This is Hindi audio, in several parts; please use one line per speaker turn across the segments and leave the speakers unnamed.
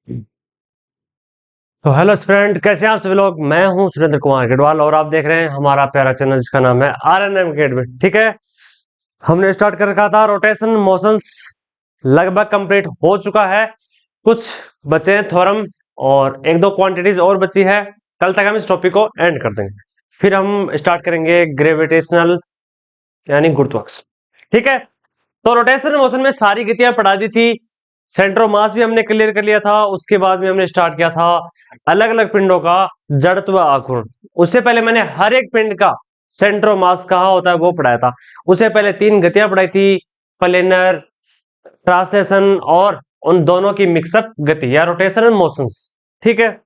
तो हेलो फ्रेंड, कैसे हैं आप सभी लोग। मैं हूं सुरेंद्र कुमार गढ़वाल और आप देख रहे हैं हमारा प्यारा चैनल जिसका नाम है RNM अकेडमी। ठीक है, हमने स्टार्ट कर रखा था रोटेशन मोशंस, लगभग कंप्लीट हो चुका है। कुछ बचे हैं थ्योरम और एक दो क्वांटिटीज और बची है। कल तक हम इस टॉपिक को एंड कर देंगे, फिर हम स्टार्ट करेंगे ग्रेविटेशनल यानी गुरुत्वाकर्षण। ठीक है, तो रोटेशनल मोशन में सारी गतियां पढ़ा दी थी। सेंट्रो मास भी हमने क्लियर कर लिया था। उसके बाद में हमने स्टार्ट किया था अलग अलग पिंडों का जड़त्व आघूर्ण। उससे पहले मैंने हर एक पिंड का सेंट्रो मास कहाँ होता है वो पढ़ाया था। उससे पहले तीन गतियां पढ़ाई थी, प्लेनर, ट्रांसलेशन और उन दोनों की मिक्सअप गति या रोटेशनल मोशंस। ठीक है,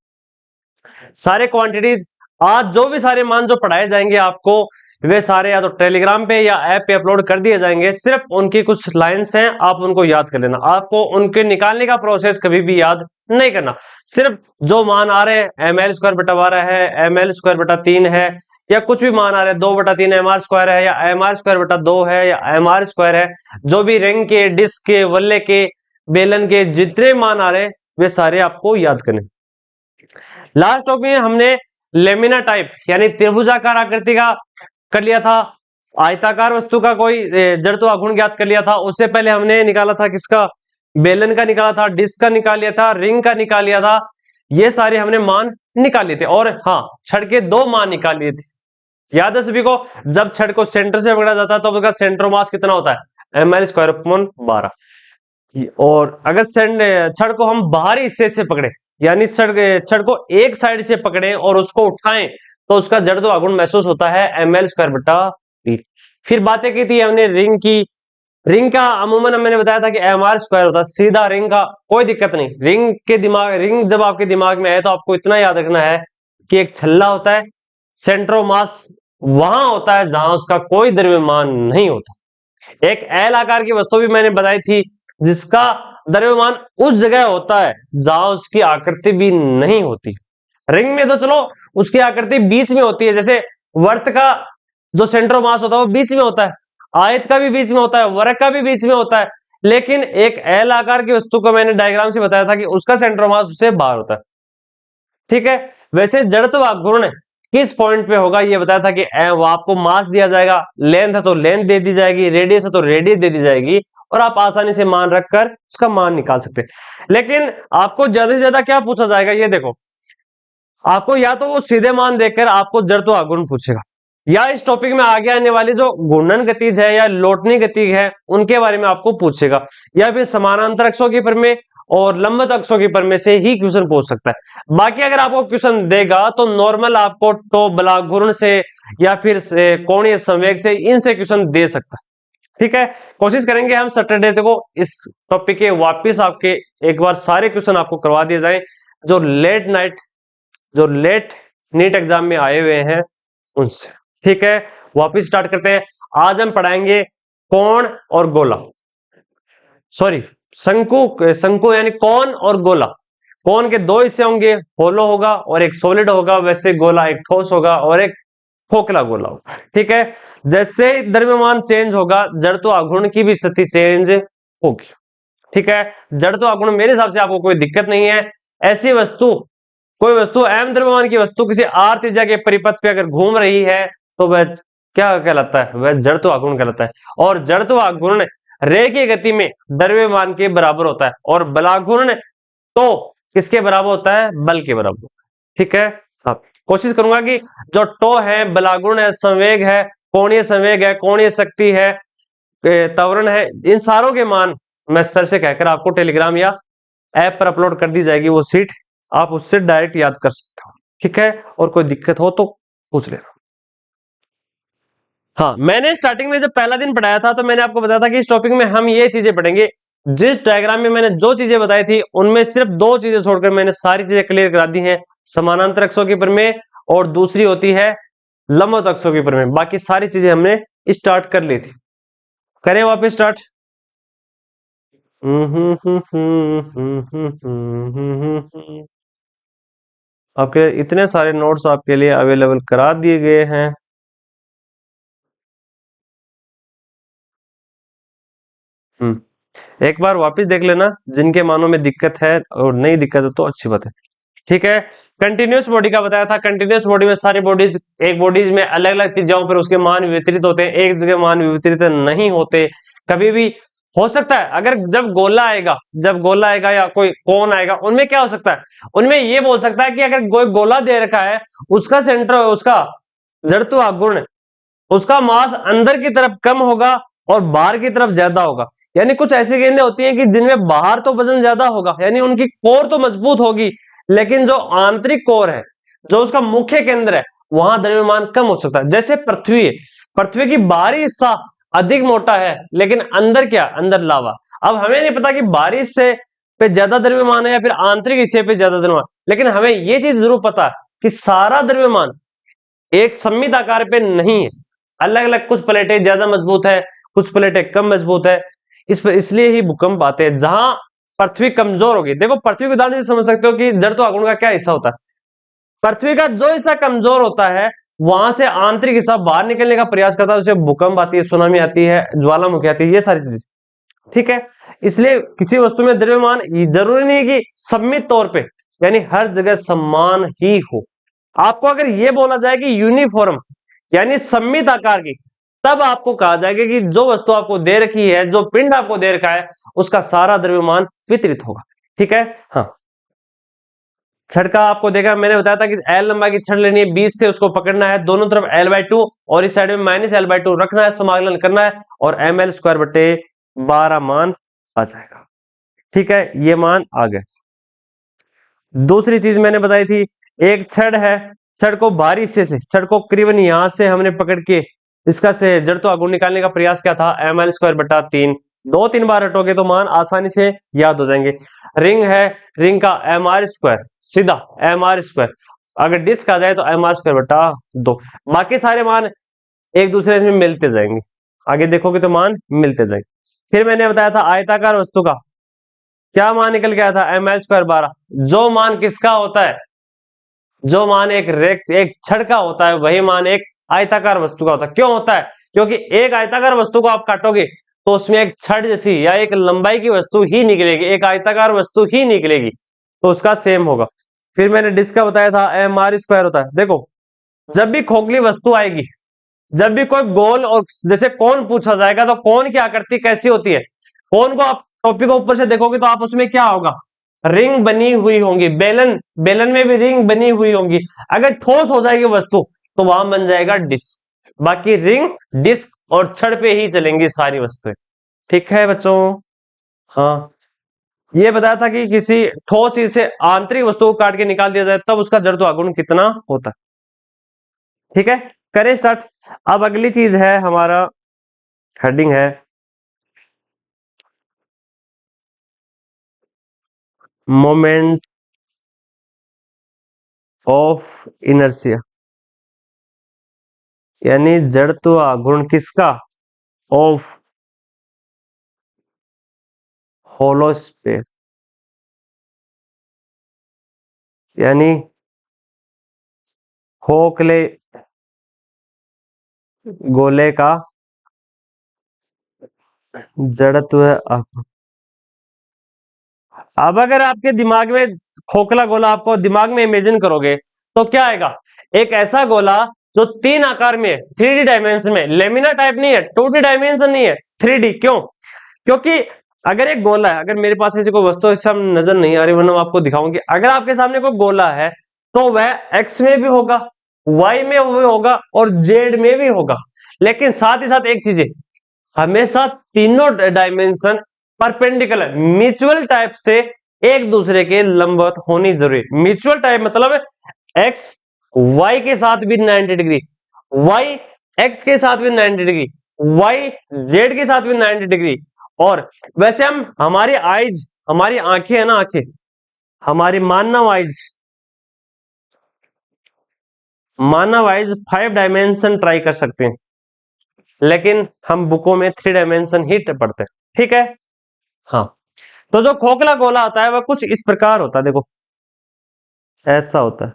सारे क्वांटिटीज, आज जो भी सारे मान जो पढ़ाए जाएंगे आपको, वे सारे या तो टेलीग्राम पे या ऐप पे अपलोड कर दिए जाएंगे। सिर्फ उनकी कुछ लाइंस हैं, आप उनको याद कर लेना। आपको उनके निकालने का प्रोसेस कभी भी याद नहीं करना। सिर्फ जो मान आ रहे हैं ml² बटा 12 है, ml²बटा 3 है, या कुछ भी मान आ रहे हैं 2/3 mr² है, या mr²बटा 2 है, या mr² है, जो भी रिंग के, डिस्क के, वल्ले के, बेलन के जितने मान आ रहे हैं वे सारे आपको याद करने। लास्ट टॉपिक में हमने लेमिना टाइप यानी त्रिभुजाकार आकृति का कर लिया था। आयताकार वस्तु का कोई जड़त्व आघूर्ण ज्ञात कर लिया था। उससे पहले हमने निकाला था किसका, बेलन का निकाला था, डिस्क का निकाल लिया था, रिंग का निकाल लिया था। ये सारे हमने मान निकाल लिए थे। और हाँ, छड़ के दो मान निकाल लिए थे। याद है सभी को, जब छड़ को सेंटर से पकड़ा जाता है तो उसका सेंट्रोमास कितना होता है, ml²/12। और अगर छड़ को हम बाहरी हिस्से से पकड़े यानी छड़ को एक साइड से पकड़े और उसको उठाएं तो उसका जड़त्व आघूर्ण महसूस होता है ml²/3। फिर बातें की थी हमने रिंग की। रिंग का अमूमन मैंने बताया था कि mr² होता है सीधा रिंग का, कोई दिक्कत नहीं। रिंग जब आपके दिमाग में आए तो आपको इतना याद रखना है कि एक छल्ला होता है, सेंट्रोमास वहां होता है जहां उसका कोई द्रव्यमान नहीं होता। एक एल आकार की वस्तु भी मैंने बताई थी जिसका द्रव्यमान उस जगह होता है जहां उसकी आकृति भी नहीं होती। रिंग में तो चलो उसकी आकृति बीच में होती है, जैसे वर्त का जो सेंट्रोमास होता है वो बीच में होता है, आयत का भी बीच में होता है, वर्ग का भी बीच में होता है। लेकिन एक एल आकार की वस्तु को मैंने डायग्राम से बताया था कि उसका सेंट्रोमास उससे बाहर होता है। ठीक है, वैसे जड़त्व आघूर्ण किस पॉइंट पे होगा ये बताया था कि वो आपको मास दिया जाएगा, लेंथ है तो लेंथ दे दी जाएगी, रेडियस है तो रेडियस दे दी जाएगी, और आप आसानी से मान रखकर उसका मान निकाल सकते हैं। लेकिन आपको ज्यादा से ज्यादा क्या पूछा जाएगा ये देखो, आपको या तो वो सीधे मान देकर आपको जड़त्व आघूर्ण पूछेगा, या इस टॉपिक में आगे आने वाली जो घूर्णन गतिज है या लौटनी गति है उनके बारे में आपको पूछेगा, या फिर समानांतर अक्षों की प्रमेय और लंबवत अक्षों की प्रमेय से ही क्वेश्चन पूछ सकता है। बाकी अगर आपको क्वेश्चन देगा तो नॉर्मल आपको टो बला घूर्ण से या फिर कोणीय संवेग से इनसे क्वेश्चन दे सकता है। ठीक है, कोशिश करेंगे हम सैटरडे को इस टॉपिक के वापस आपके एक बार सारे क्वेश्चन आपको करवा दिए जाए जो लेट नीट एग्जाम में आए हुए हैं उनसे। ठीक है, वापिस स्टार्ट करते हैं। आज हम पढ़ाएंगे कोण और गोला, सॉरी शंकु शंकु यानी कोण और गोला। कोण के दो हिस्से होंगे, होलो होगा और एक सॉलिड होगा, वैसे गोला एक ठोस होगा और एक खोखला गोला होगा। ठीक है, जैसे द्रव्यमान चेंज होगा जड़त्व आघूर्ण की भी स्थिति चेंज होगी। ठीक है, जड़त्व आघूर्ण मेरे हिसाब से आपको कोई दिक्कत नहीं है। ऐसी वस्तु, कोई वस्तु एम द्रव्यमान की वस्तु किसी आर त्रिज्या के परिपथ पे अगर घूम रही है तो वह क्या कहलाता है, वह जड़त्व आघूर्ण कहलाता है। और जड़त्व आघूर्ण रे की गति में द्रव्यमान के बराबर होता है, और बलाघूर्ण तो किसके बराबर होता है, बल के बराबर। ठीक है, हाँ, कोशिश करूंगा कि जो टो है, बलाघूर्ण है, संवेग है, कोणीय संवेग है, कोणीय शक्ति है, त्वरण है, इन सारों के मान मैं सर से कहकर आपको टेलीग्राम या ऐप पर अपलोड कर दी जाएगी वो सीट, आप उससे डायरेक्ट याद कर सकते हो। ठीक है, और कोई दिक्कत हो तो पूछ लेना। हाँ, मैंने स्टार्टिंग में जब पहला दिन पढ़ाया था तो मैंने आपको बताया था कि इस टॉपिक में हम ये चीजें पढ़ेंगे। जिस डायग्राम में मैंने जो चीजें बताई थी उनमें सिर्फ दो चीजें छोड़कर मैंने सारी चीजें क्लियर करा दी हैं। समानांतर अक्षों की प्रमेय और दूसरी होती है लंबवत अक्षों की प्रमेय। बाकी सारी चीजें हमने स्टार्ट कर ली थी। करें वापस स्टार्ट। आपके इतने सारे नोट्स आपके लिए अवेलेबल करा दिए गए हैं। एक बार वापस देख लेना, जिनके मानों में दिक्कत है और नहीं दिक्कत है तो अच्छी बात है। ठीक है, कंटिन्यूस बॉडी का बताया था। कंटिन्यूस बॉडी में सारी बॉडीज, एक बॉडीज में अलग अलग त्रिज्याओं पर उसके मान वितरित होते हैं, एक जगह मान वितरित नहीं होते। कभी भी हो सकता है, अगर जब गोला आएगा या कोई कोन आएगा, उनमें क्या हो सकता है, उनमें ये बोल सकता है कि अगर कोई गोला दे रखा है, उसका सेंटर, उसका जड़त्व आघूर्ण, उसका मास अंदर की तरफ कम होगा और बाहर की तरफ ज्यादा होगा। यानी कुछ ऐसी गेंदें होती हैं कि जिनमें बाहर तो वजन ज्यादा होगा, यानी उनकी कोर तो मजबूत होगी, लेकिन जो आंतरिक कोर है, जो उसका मुख्य केंद्र है, वहां द्रव्यमान कम हो सकता है। जैसे पृथ्वी है, पृथ्वी की बाहरी हिस्सा अधिक मोटा है, लेकिन अंदर क्या, अंदर लावा। अब हमें नहीं पता कि बाहरी हिस्से पे ज्यादा द्रव्यमान है या फिर आंतरिक हिस्से पे ज्यादा द्रव्यमान, लेकिन हमें ये चीज जरूर पता है कि सारा द्रव्यमान एक सममित आकार पे नहीं है। अलग अलग, कुछ प्लेटें ज्यादा मजबूत है, कुछ प्लेटें कम मजबूत है। इसलिए ही भूकंप आते हैं जहां पृथ्वी कमजोर होगी। देखो, पृथ्वी के उदाहरण से समझ सकते हो कि जड़त्व आघूर्ण का क्या हिस्सा होता है। पृथ्वी का जो हिस्सा कमजोर होता है, वहां से आंतरिक हिस्सा बाहर निकलने का प्रयास करता है, उसे भूकंप आती है, सुनामी आती है, ज्वालामुखी आती है, ये सारी चीजें। ठीक है, इसलिए किसी वस्तु में द्रव्यमान जरूरी नहीं कि सममित तौर पे, यानी हर जगह समान ही हो। आपको अगर ये बोला जाए कि यूनिफॉर्म यानी सममित आकार की, तब आपको कहा जाएगा कि जो वस्तु आपको दे रखी है, जो पिंड आपको दे रखा है, उसका सारा द्रव्यमान वितरित होगा। ठीक है, हाँ। छड़ का आपको देखा, मैंने बताया था कि एल लंबाई की छड़ लेनी है, बीच से उसको पकड़ना है, दोनों तरफ L/2 और इस साइड में -L/2 रखना है, समाकलन करना है और mL²/12 मान आ जाएगा। ठीक है, ये मान आ गए। दूसरी चीज मैंने बताई थी, एक छड़ है, छड़ को बाहरी हिस्से से, छड़ को करीबन यहां से हमने पकड़ के इसका से जड़त्व आघूर्ण निकालने का प्रयास किया था, mL²/3। 2-3 बार हटोगे तो मान आसानी से याद हो जाएंगे। रिंग है, रिंग का mr², सीधा mr²। अगर डिस्क आ जाए तो mr²/2। बाकी सारे मान एक दूसरे में मिलते जाएंगे, आगे देखोगे तो मान मिलते जाएंगे। फिर मैंने बताया था आयताकार वस्तु का क्या मान निकल के आया था, mL²/12। जो मान किसका होता है, जो मान एक छड़ का होता है, वही मान एक आयताकार वस्तु का होता है। क्यों होता है, क्योंकि एक आयताकार वस्तु को आप काटोगे तो उसमें एक छड़ जैसी या एक लंबाई की वस्तु ही निकलेगी, एक आयताकार वस्तु ही निकलेगी, तो उसका सेम होगा। फिर मैंने डिस्क का बताया था mr² होता है। देखो, जब भी खोखली वस्तु आएगी, जब भी कोई गोल, और जैसे कौन पूछा जाएगा तो कौन की आकृति कैसी होती है, कौन को आप टॉपिक को ऊपर से देखोगे तो आप उसमें क्या होगा, रिंग बनी हुई होंगी, बेलन, बेलन में भी रिंग बनी हुई होंगी। अगर ठोस हो जाएगी वस्तु तो वहां बन जाएगा डिस्क। बाकी रिंग, डिस्क और छड़ पे ही चलेंगी सारी वस्तुएं। ठीक है बच्चों, हाँ। ये बताया था कि किसी ठोस चीज से आंतरिक वस्तु को काट के निकाल दिया जाए तब उसका जड़त्व आघूर्ण कितना होता है। ठीक है, करें स्टार्ट। अब अगली चीज है हमारा, हेडिंग है मोमेंट ऑफ इनर्शिया, यानी जड़त्व आघूर्ण किसका, ऑफ होलो स्पेस, यानी खोखले गोले का जड़त्व आघूर्ण। अब अगर आपके दिमाग में खोखला गोला, आपको दिमाग में इमेजिन करोगे तो क्या आएगा, एक ऐसा गोला जो 3 आकार में है, 3D डायमेंशन में, लेमिना टाइप नहीं है, 2D डायमेंशन नहीं है, 3D। क्यों, क्योंकि अगर एक गोला है, अगर मेरे पास ऐसी कोई वस्तु इस समय नजर नहीं आ रही, वरना मैं आपको दिखाऊंगी, अगर आपके सामने कोई गोला है तो वह एक्स में भी होगा, वाई में भी होगा और जेड में भी होगा। लेकिन साथ ही साथ एक चीज है, हमेशा तीनों डायमेंशन परपेंडिकुलर, म्यूचुअल टाइप से एक दूसरे के लंबवत होनी जरूरी। म्यूचुअल टाइप मतलब एक्स वाई के साथ भी 90 डिग्री, वाई एक्स के साथ भी 90 डिग्री, वाई जेड के साथ भी 90 डिग्री। और वैसे हम, हमारी आईज, हमारी आंखें है ना, आंखें, हमारी मानव आईज 5 डायमेंशन ट्राई कर सकते हैं, लेकिन हम बुकों में 3 डायमेंशन ही पढ़ते हैं। ठीक है, हाँ। तो जो खोखला गोला होता है वह कुछ इस प्रकार होता है, देखो ऐसा होता है,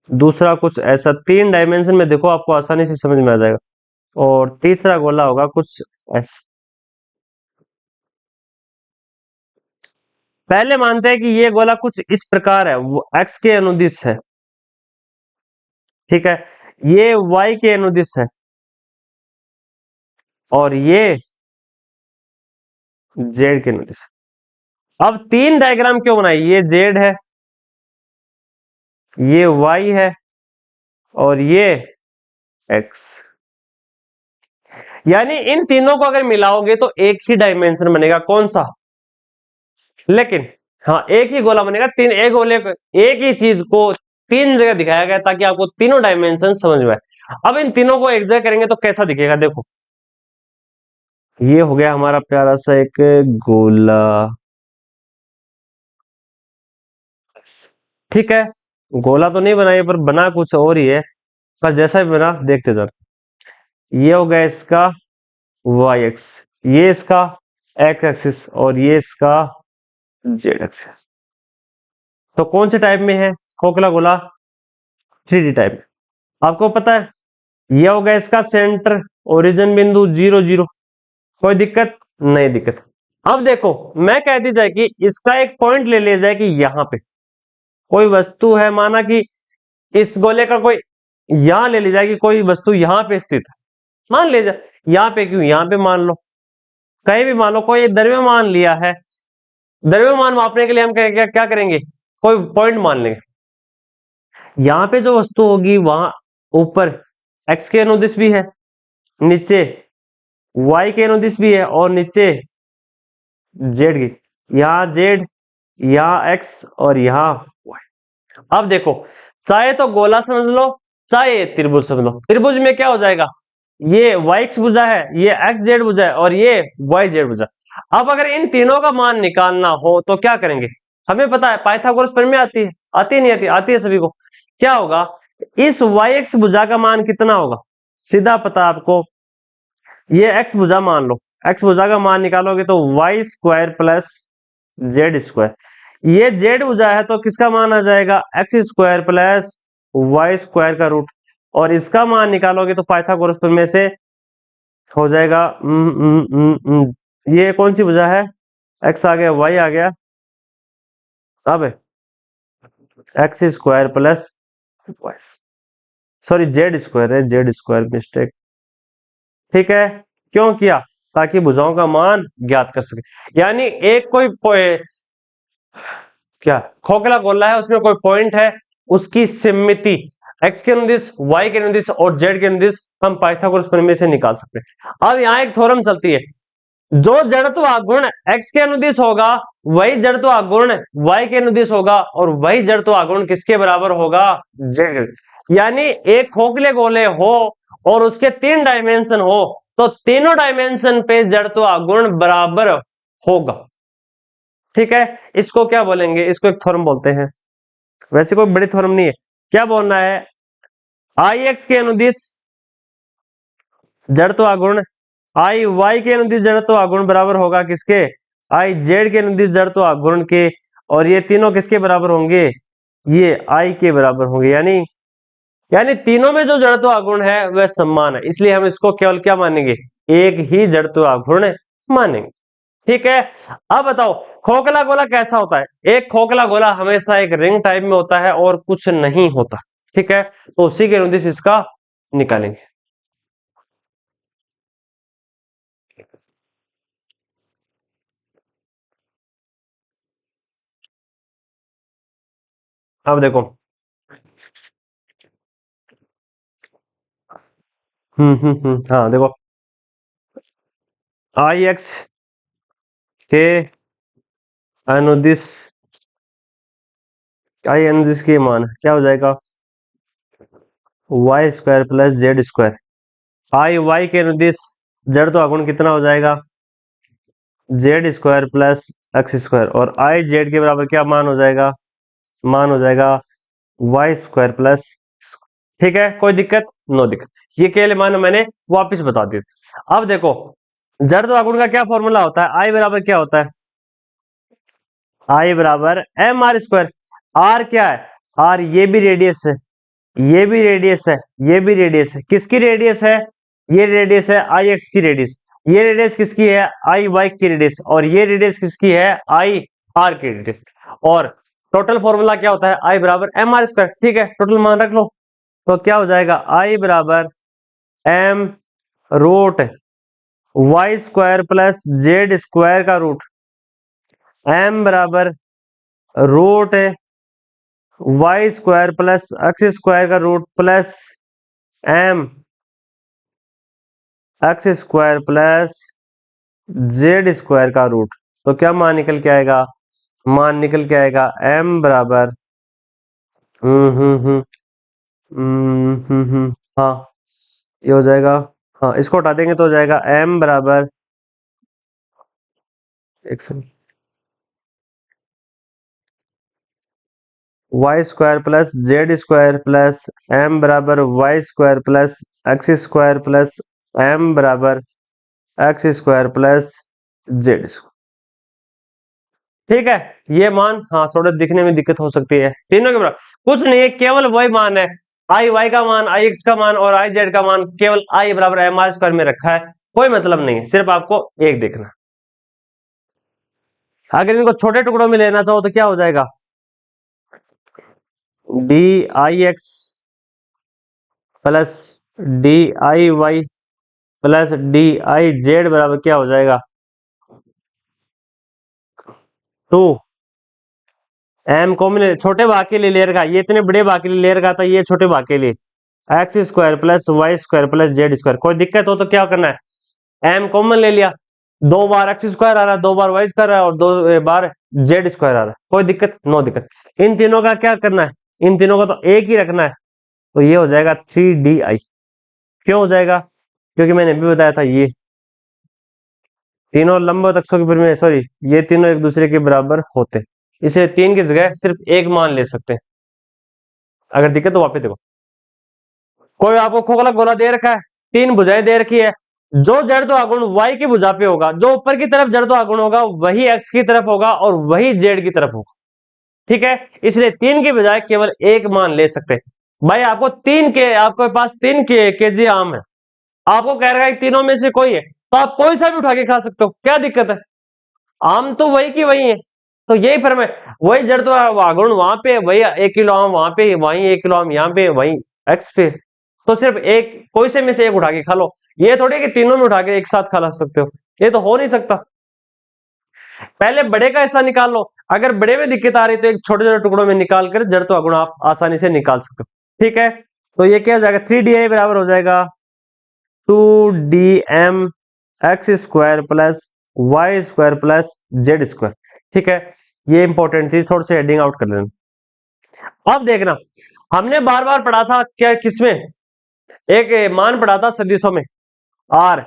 दूसरा कुछ ऐसा, 3 डायमेंशन में देखो, आपको आसानी से समझ में आ जाएगा। और तीसरा गोला होगा कुछ ऐसा। पहले मानते हैं कि ये गोला कुछ इस प्रकार है, वो एक्स के अनुदिश है, ठीक है, ये वाई के अनुदिश है और ये जेड के अनुदिश है। अब तीन डायग्राम क्यों बनाई, ये जेड है, ये वाई है और ये एक्स, यानी इन तीनों को अगर मिलाओगे तो एक ही डायमेंशन बनेगा, कौन सा, लेकिन हाँ एक ही गोला बनेगा, तीन एक गोले एक ही चीज को तीन जगह दिखाया गया ताकि आपको तीनों डायमेंशन समझ में आए। अब इन तीनों को एक जगह करेंगे तो कैसा दिखेगा, देखो ये हो गया हमारा प्यारा सा एक गोला, ठीक है, गोला तो नहीं बनाया पर बना कुछ और ही है, पर जैसा भी बना देखते जरा। ये हो गया इसका वाई एक्स, ये इसका एक्स एक्सिस और ये इसका जेड एक्सिस। तो कौन से टाइप में है खोखला गोला, 3D टाइप में। आपको पता है ये हो गया इसका सेंटर, ओरिजिन बिंदु 0 0, कोई दिक्कत नहीं दिक्कत। अब देखो मैं कह दी जाए कि इसका एक पॉइंट ले लिया जाए कि यहाँ पे कोई वस्तु है, माना कि इस गोले का कोई यहां ले ली जाए कि कोई वस्तु यहां पे स्थित है, मान ले जाए यहाँ पे, क्यों यहाँ पे मान लो, कहीं भी मान लो, कोई द्रव्यमान लिया है, द्रव्यमान मापने के लिए हम क्या करेंगे, कोई पॉइंट मान लेंगे। यहाँ पे जो वस्तु होगी वहां ऊपर एक्स के अनुदिश भी है, नीचे वाई के अनुदिश भी है और नीचे जेड की, यहाँ जेड, यहाँ एक्स और यहाँ वाई। अब देखो चाहे तो गोला समझ लो, चाहे त्रिभुज समझ लो, त्रिभुज में क्या हो जाएगा, ये वाई एक्स भुजा है, ये एक्स जेड भुजा है और ये वाई जेड भुजा। अब अगर इन तीनों का मान निकालना हो तो क्या करेंगे, हमें पता है पाइथागोरस प्रमेय आती है, आती नहीं आती, आती है सभी को। क्या होगा, इस वाई एक्स भुजा का मान कितना होगा, सीधा पता है आपको, ये एक्स भुजा मान लो, एक्स भुजा का मान निकालोगे तो Y square plus Z square, ये जेड भुजा है तो किसका मान आ जाएगा, x square plus y square का रूट, और इसका मान निकालोगे तो पाइथागोरस प्रमेय से हो जाएगा ये कौन सी भुजा है, एक्स आ गया वाई आ गया, अब x square plus y, sorry z square है, जेड स्क्वायर मिस्टेक, ठीक है, क्यों किया, ताकि भुजाओं का मान ज्ञात कर सके। यानी एक कोई क्या खोखला गोला है, उसमें कोई पॉइंट है, उसकी सिमिति एक्स के अनुदिश, वाई के अनुदिश और जेड के अनुदिश हम पाइथागोरस प्रमेय से निकाल सकते हैं। अब यहाँ एक थ्योरम चलती है, जो जड़त्व आघूर्ण एक्स के अनुदिश होगा वही जड़त्व आघूर्ण वाई के अनुदिश होगा और वही जड़त्व आघूर्ण किसके बराबर होगा, जेड। यानी एक खोखले गोले हो और उसके तीन डायमेंशन हो तो तीनों डायमेंशन पे जड़त्व आघूर्ण बराबर होगा, ठीक है। इसको क्या बोलेंगे, इसको एक थ्योरम बोलते हैं, वैसे कोई बड़ी थ्योरम नहीं है। क्या बोलना है, आई एक्स के अनुदिश जड़त्व आघूर्ण आई वाई के अनुदिश जड़त्व आघूर्ण बराबर होगा किसके, आई जेड के अनुदिश जड़त्व आघूर्ण के, और ये तीनों किसके बराबर होंगे, ये आई के बराबर होंगे। यानी तीनों में जो जड़त्व आघूर्ण है वह समान है, इसलिए हम इसको केवल क्या मानेंगे, एक ही जड़त्व आघूर्ण मानेंगे, ठीक है। अब बताओ खोखला गोला कैसा होता है, एक खोखला गोला हमेशा एक रिंग टाइप में होता है और कुछ नहीं होता, ठीक है, तो उसी के अनुदिश इसका निकालेंगे। अब देखो हाँ देखो आई एक्स के अनुदिश, आई अनुदिश के मान क्या हो जाएगा, Y square plus Z square, I Y के अनुदिश जड़त्व आघूर्ण कितना हो जाएगा, Z square plus X square, और आई जेड के बराबर क्या मान हो जाएगा, मान हो जाएगा वाई स्क्वायर प्लस, ठीक है, कोई दिक्कत, नो दिक्कत, ये के लिए मान मैंने वापस बता दिया। अब देखो जड़त्व आघूर्ण का क्या फॉर्मूला होता है, आई बराबर क्या होता है, आई बराबर एम आर स्क्वायर, आर क्या है, आर ये भी रेडियस है, ये भी रेडियस है, ये भी रेडियस है, किसकी रेडियस है, ये रेडियस है आई एक्स की रेडियस, ये रेडियस किसकी है, आई वाई की रेडियस, और ये रेडियस किसकी है, आई आर की रेडियस। और टोटल फॉर्मूला क्या होता है, आई बराबर एम आर स्क्वायर। ठीक है, टोटल मान रख लो, तो क्या हो जाएगा, आई बराबर M root Y square plus Z square का रूट, एम बराबर root Y square plus X square का root plus M x square plus Z square का रूट। तो क्या मान निकल के आएगा, मान निकल के आएगा एम बराबर हम्म हम्म हम्म हाँ ये हो जाएगा, हाँ इसको हटा देंगे तो हो जाएगा एम बराबर, एक second, Y square plus Z square plus M बराबर Y square plus X square plus M बराबर X square plus Z square. ठीक है, ये मान हाँ थोड़ा दिखने में दिक्कत हो सकती है, तीनों के बराबर कुछ नहीं है, केवल वही मान है, आई वाई का मान, आई एक्स का मान और आई जेड का मान केवल आई बराबर एम आर स्क्वायर में रखा है, कोई मतलब नहीं है, सिर्फ आपको एक देखना। अगर इनको छोटे टुकड़ों में लेना चाहो तो क्या हो जाएगा, d i x plus d i y plus d i z बराबर क्या हो जाएगा, 2 एम कॉमन छोटे भाग के लिए ले रखा, ये इतने बड़े भाग के लिए ले रखा था, ये छोटे भाग के लिए x square plus y square plus Z square. कोई दिक्कत हो तो क्या करना है, एम कॉमन ले लिया, 2 बार एक्स स्क्वायर आ रहा है, 2 बार वाई स्क्वायर आ रहा है और 2 बार जेड स्क्वायर आ रहा है, कोई दिक्कत, नो दिक्कत। इन तीनों का क्या करना है, इन तीनों का तो एक ही रखना है, तो ये हो जाएगा 3di। क्यों हो जाएगा, क्योंकि मैंने भी बताया था ये तीनों लंबवत अक्षों के में सॉरी ये तीनों एक दूसरे के बराबर होते हैं, इसे 3 की जगह सिर्फ एक मान ले सकते हैं। अगर दिक्कत तो वापस देखो, कोई आपको खोखला गोला दे रखा है, 3 भुजाएं दे रखी है, जो जड़ तो आगुण y की भुजा पे होगा, जो ऊपर की तरफ जड़ तो आगुण होगा वही x की तरफ होगा और वही z की तरफ होगा। ठीक है, इसलिए 3 की बजाय केवल एक मान ले सकते हैं। भाई आपको आपके पास 3 केजी आम है, आपको कह रहा है तीनों में से कोई है, तो आप कोई सा भी उठा के खा सकते हो, क्या दिक्कत है, आम तो वही की वही है। तो यही फर्म है, वही जड़ तो आगुण वहां पे, वही 1 किलो आम वहां पे, वही 1 किलो आम यहाँ पे, वही एक्स पे, तो सिर्फ एक कोई से में से एक उठा के खा लो। ये थोड़ी कि तीनों में उठा के एक साथ खा ला सकते हो, ये तो हो नहीं सकता। पहले बड़े का हिस्सा निकाल लो, अगर बड़े में दिक्कत आ रही तो एक छोटे छोटे टुकड़ों में निकाल कर जड़ तो अगुण आप आसानी से निकाल सकते हो। ठीक है, तो ये क्या हो जाएगा, 3di बराबर हो जाएगा 2dm x square plus y square plus Z square. ठीक है, ये इंपॉर्टेंट चीज थोड़ी सी हेडिंग आउट कर लेना। अब देखना, हमने बार बार पढ़ा था क्या, किसमें, एक मान पढ़ा था सदिशों में, आर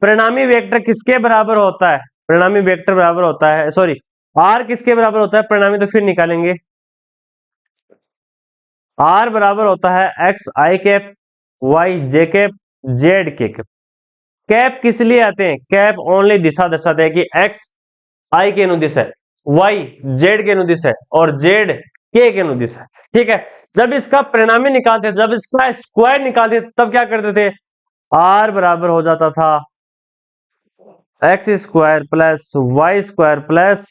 परिणामी वेक्टर किसके बराबर होता है, परिणामी वेक्टर बराबर होता है, सॉरी आर किसके बराबर होता है, परिणामी तो फिर निकालेंगे, आर बराबर होता है एक्स आई कैप वाई जे कैप जेड के कैप। कैप किस लिए आते हैं, कैप ओनली दिशा दर्शाते हैं कि एक्स आई के अनुदिश है, वाई जेड के अनुदिश है और जेड के अनुदिश है। ठीक है, जब इसका परिणामी निकालते थे, जब इसका स्क्वायर निकालते थे, तब क्या करते थे, आर बराबर हो जाता था x square plus y square plus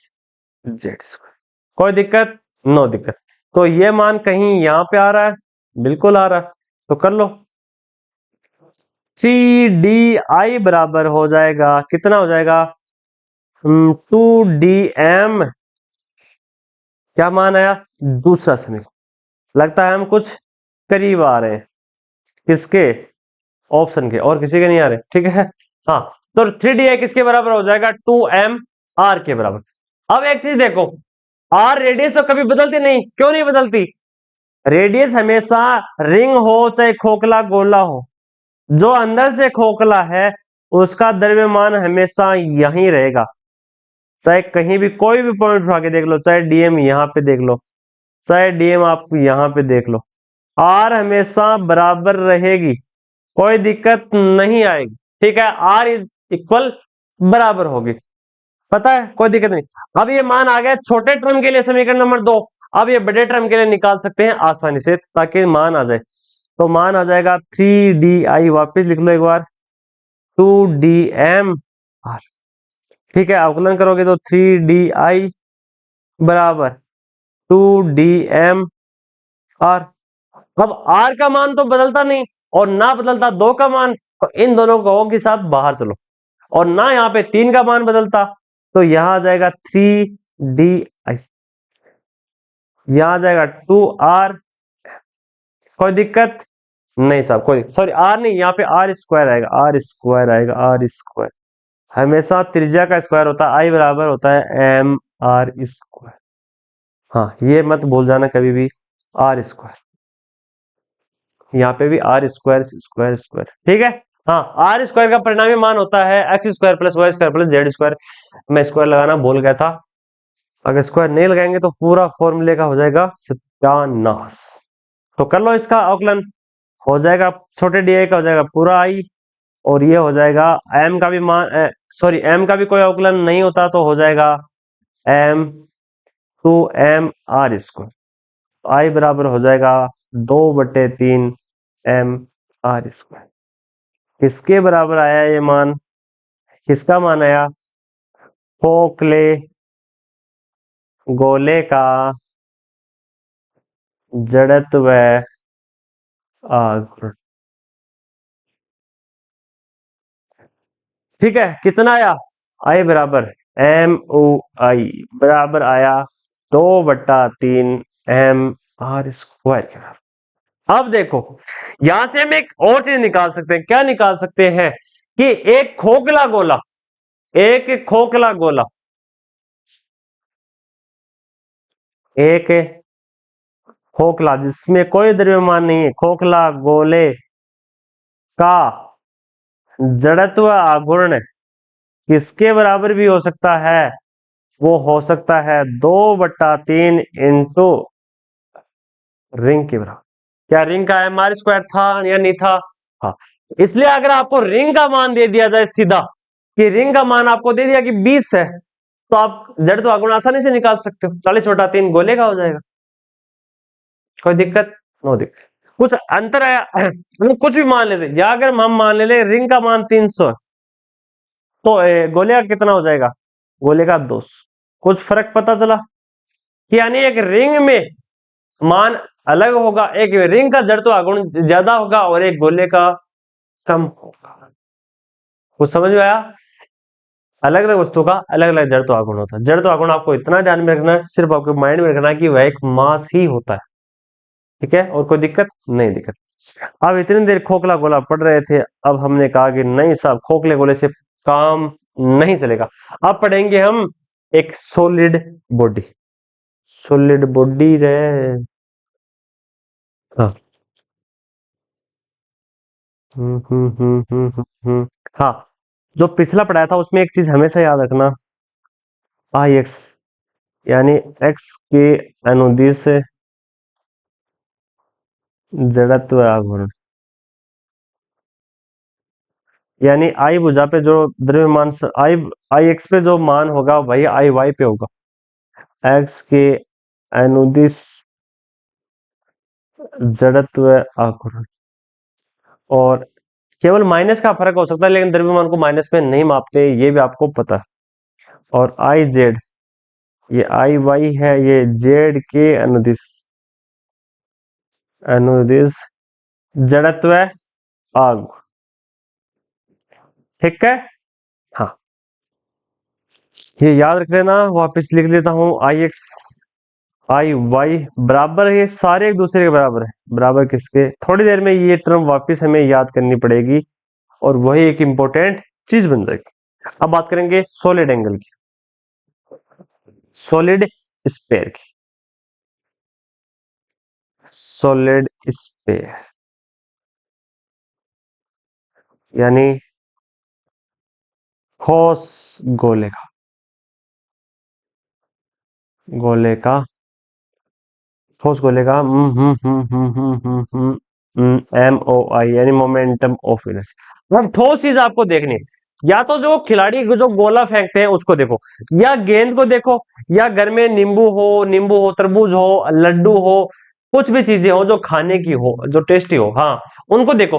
Z square. कोई दिक्कत, नो दिक्कत। तो ये मान कहीं यहां पे आ रहा है, बिल्कुल आ रहा है, तो कर लो, 3di बराबर हो जाएगा, कितना हो जाएगा, 2dm, क्या मान आया, दूसरा समीकरण। लगता है हम कुछ करीब आ रहे हैं, किसके, ऑप्शन के, और किसी के नहीं आ रहे। ठीक है, हाँ, तो 3di किसके बराबर हो जाएगा, 2mr के बराबर। अब एक चीज देखो, आर रेडियस तो कभी बदलती नहीं, क्यों नहीं बदलती, रेडियस हमेशा रिंग हो चाहे खोखला गोला हो, जो अंदर से खोखला है उसका द्रव्यमान हमेशा यहीं रहेगा, चाहे कहीं भी कोई भी पॉइंट उठा के देख लो, चाहे डीएम यहाँ पे देख लो, चाहे डीएम आप यहाँ पे देख लो, आर हमेशा बराबर रहेगी, कोई दिक्कत नहीं आएगी। ठीक है, आर इज इक्वल बराबर होगी, पता है, कोई दिक्कत नहीं। अब ये मान आ गया छोटे टर्म के लिए समीकरण नंबर 2, अब ये बड़े टर्म के लिए निकाल सकते हैं आसानी से, ताकि मान आ जाए। तो मान आ जाएगा 3di, वापस लिख लो एक बार, 2dm r। ठीक है, अवकलन करोगे तो 3di बराबर 2 dm r। अब r का मान तो बदलता नहीं और ना बदलता 2 का मान, तो इन दोनों को के साथ बाहर चलो, और ना यहाँ पे 3 का मान बदलता, तो यहां आ जाएगा 3 d, यहां आ जाएगा 2r। कोई दिक्कत नहीं साहब, कोई सॉरी आर नहीं, यहाँ पे आर स्क्वायर आएगा, आर स्क्वायर आएगा, आर स्क्वायर। हमेशा त्रिज्या का स्क्वायर होता है, आई बराबर होता है एम आर स्क्वायर। हाँ ये मत भूल जाना कभी भी, आर स्क्वायर, यहाँ पे भी आर स्क्वायर स्क्वायर स्क्वायर, ठीक है। हाँ आर स्क्वायर का परिणामी मान होता है x square plus y square plus Z square. मैं स्क्वायर लगाना भूल गया था, अगर स्क्वायर नहीं लगाएंगे तो पूरा फॉर्मूले का हो जाएगा सत्यानाश। तो कर लो इसका अवकलन, हो जाएगा छोटे डी का हो जाएगा पूरा आई, और ये हो जाएगा एम का भी मान, सॉरी एम का भी कोई अवकलन नहीं होता, तो हो जाएगा एम 2 m r स्क्वायर। आई बराबर हो जाएगा 2/3 m r स्क्वायर। किसके बराबर आया ये मान, किसका मान आया, खोखले गोले का जड़त्व आघूर्ण। ठीक है, कितना आया, आई बराबर एम ओ आई बराबर आया 2/3 m r स्क्वायर के बराबर। अब देखो यहां से हम एक और चीज निकाल सकते हैं, क्या निकाल सकते हैं कि एक खोखला गोला, एक खोखला गोला, एक खोखला जिसमें कोई द्रव्यमान नहीं है, खोखला गोले का जड़त्व आघूर्ण किसके बराबर भी हो सकता है, वो हो सकता है 2/3 इंटू रिंग के बराबर। क्या रिंग का एम आर स्क्वायर था या नहीं था, हाँ। इसलिए अगर आपको रिंग का मान दे दिया जाए सीधा, कि रिंग का मान आपको दे दिया कि 20 है, तो आप जड़ तो आगुण आसानी से निकाल सकते हो, 40/3 गोले का हो जाएगा, कोई दिक्कत, नो दिक्कत। कुछ अंतर आया कुछ भी मान लेते, या अगर हम मान ले रिंग का मान 300 है, तो गोले का कितना हो जाएगा, गोले का 200। कुछ फर्क पता चला, यानी एक रिंग में मान अलग होगा, एक रिंग का जड़ तो आगुण ज्यादा होगा और एक गोले का कम होगा। कुछ समझ में आया, अलग अलग वस्तु का अलग अलग जड़ तो आगुण होता है। जड़ तो आगुण आपको इतना ध्यान में रखना है, सिर्फ आपके माइंड में रखना है कि वह एक मास ही होता है, ठीक है, और कोई दिक्कत नहीं, दिक्कत। अब इतनी देर खोखला गोला पढ़ रहे थे, अब हमने कहा कि नहीं साहब खोखले गोले से काम नहीं चलेगा, अब पढ़ेंगे हम एक सॉलिड बॉडी, सॉलिड बॉडी रे, हाँ हाँ, जो पिछला पढ़ाया था उसमें एक चीज हमेशा याद रखना, आई एक्स, यानी एक्स के अनुदिश जड़त्व आघूर्ण, यानी आई भुजा पे जो द्रव्यमान आई आई एक्स पे जो मान होगा वही आई वाई पे होगा, एक्स के अनुदिश जड़त्व आघूर्ण। और केवल माइनस का फर्क हो सकता है, लेकिन द्रव्यमान को माइनस में नहीं मापते, ये भी आपको पता है। और आई जेड, ये आई वाई है, ये जेड के अनुदिश, अनुदिश जड़त्व आघूर्ण, ठीक है, हाँ ये याद रख लेना, वापस लिख लेता हूं, आई एक्स आई वाई बराबर है, ये सारे एक दूसरे के बराबर है, बराबर किसके, थोड़ी देर में ये टर्म वापस हमें याद करनी पड़ेगी और वही एक इंपॉर्टेंट चीज बन जाएगी। अब बात करेंगे सॉलिड एंगल की, सॉलिड स्फीयर की, सॉलिड स्फीयर यानी ठोस गोले का, गोले का, ठोस गोले का एम ओ आई, यानी मोमेंटम ऑफ इनर्शिया। अब ठोस चीज आपको देखनी है, या तो जो खिलाड़ी जो गोला फेंकते हैं उसको देखो, या गेंद को देखो, या घर में नींबू हो तरबूज हो लड्डू हो, कुछ भी चीजें हो जो खाने की हो जो टेस्टी हो, हाँ उनको देखो।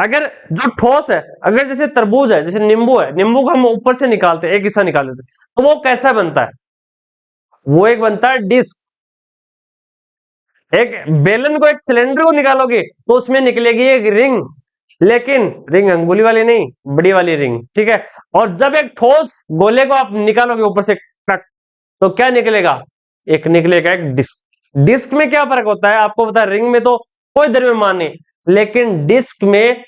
अगर जो ठोस है, अगर जैसे तरबूज है, जैसे नींबू है, नींबू को हम ऊपर से निकालते हैं, एक हिस्सा निकाल देते हैं, तो वो कैसा बनता है, वो एक बनता है डिस्क। एक बेलन को, एक सिलेंडर को निकालोगे तो उसमें निकलेगी एक रिंग, लेकिन रिंग अंगुली वाली नहीं, बड़ी वाली रिंग, ठीक है। और जब एक ठोस गोले को आप निकालोगे ऊपर से टक, तो क्या निकलेगा? एक निकलेगा एक डिस्क। डिस्क में क्या फर्क होता है आपको पता है? रिंग में तो कोई द्रव्यमान नहीं, लेकिन डिस्क में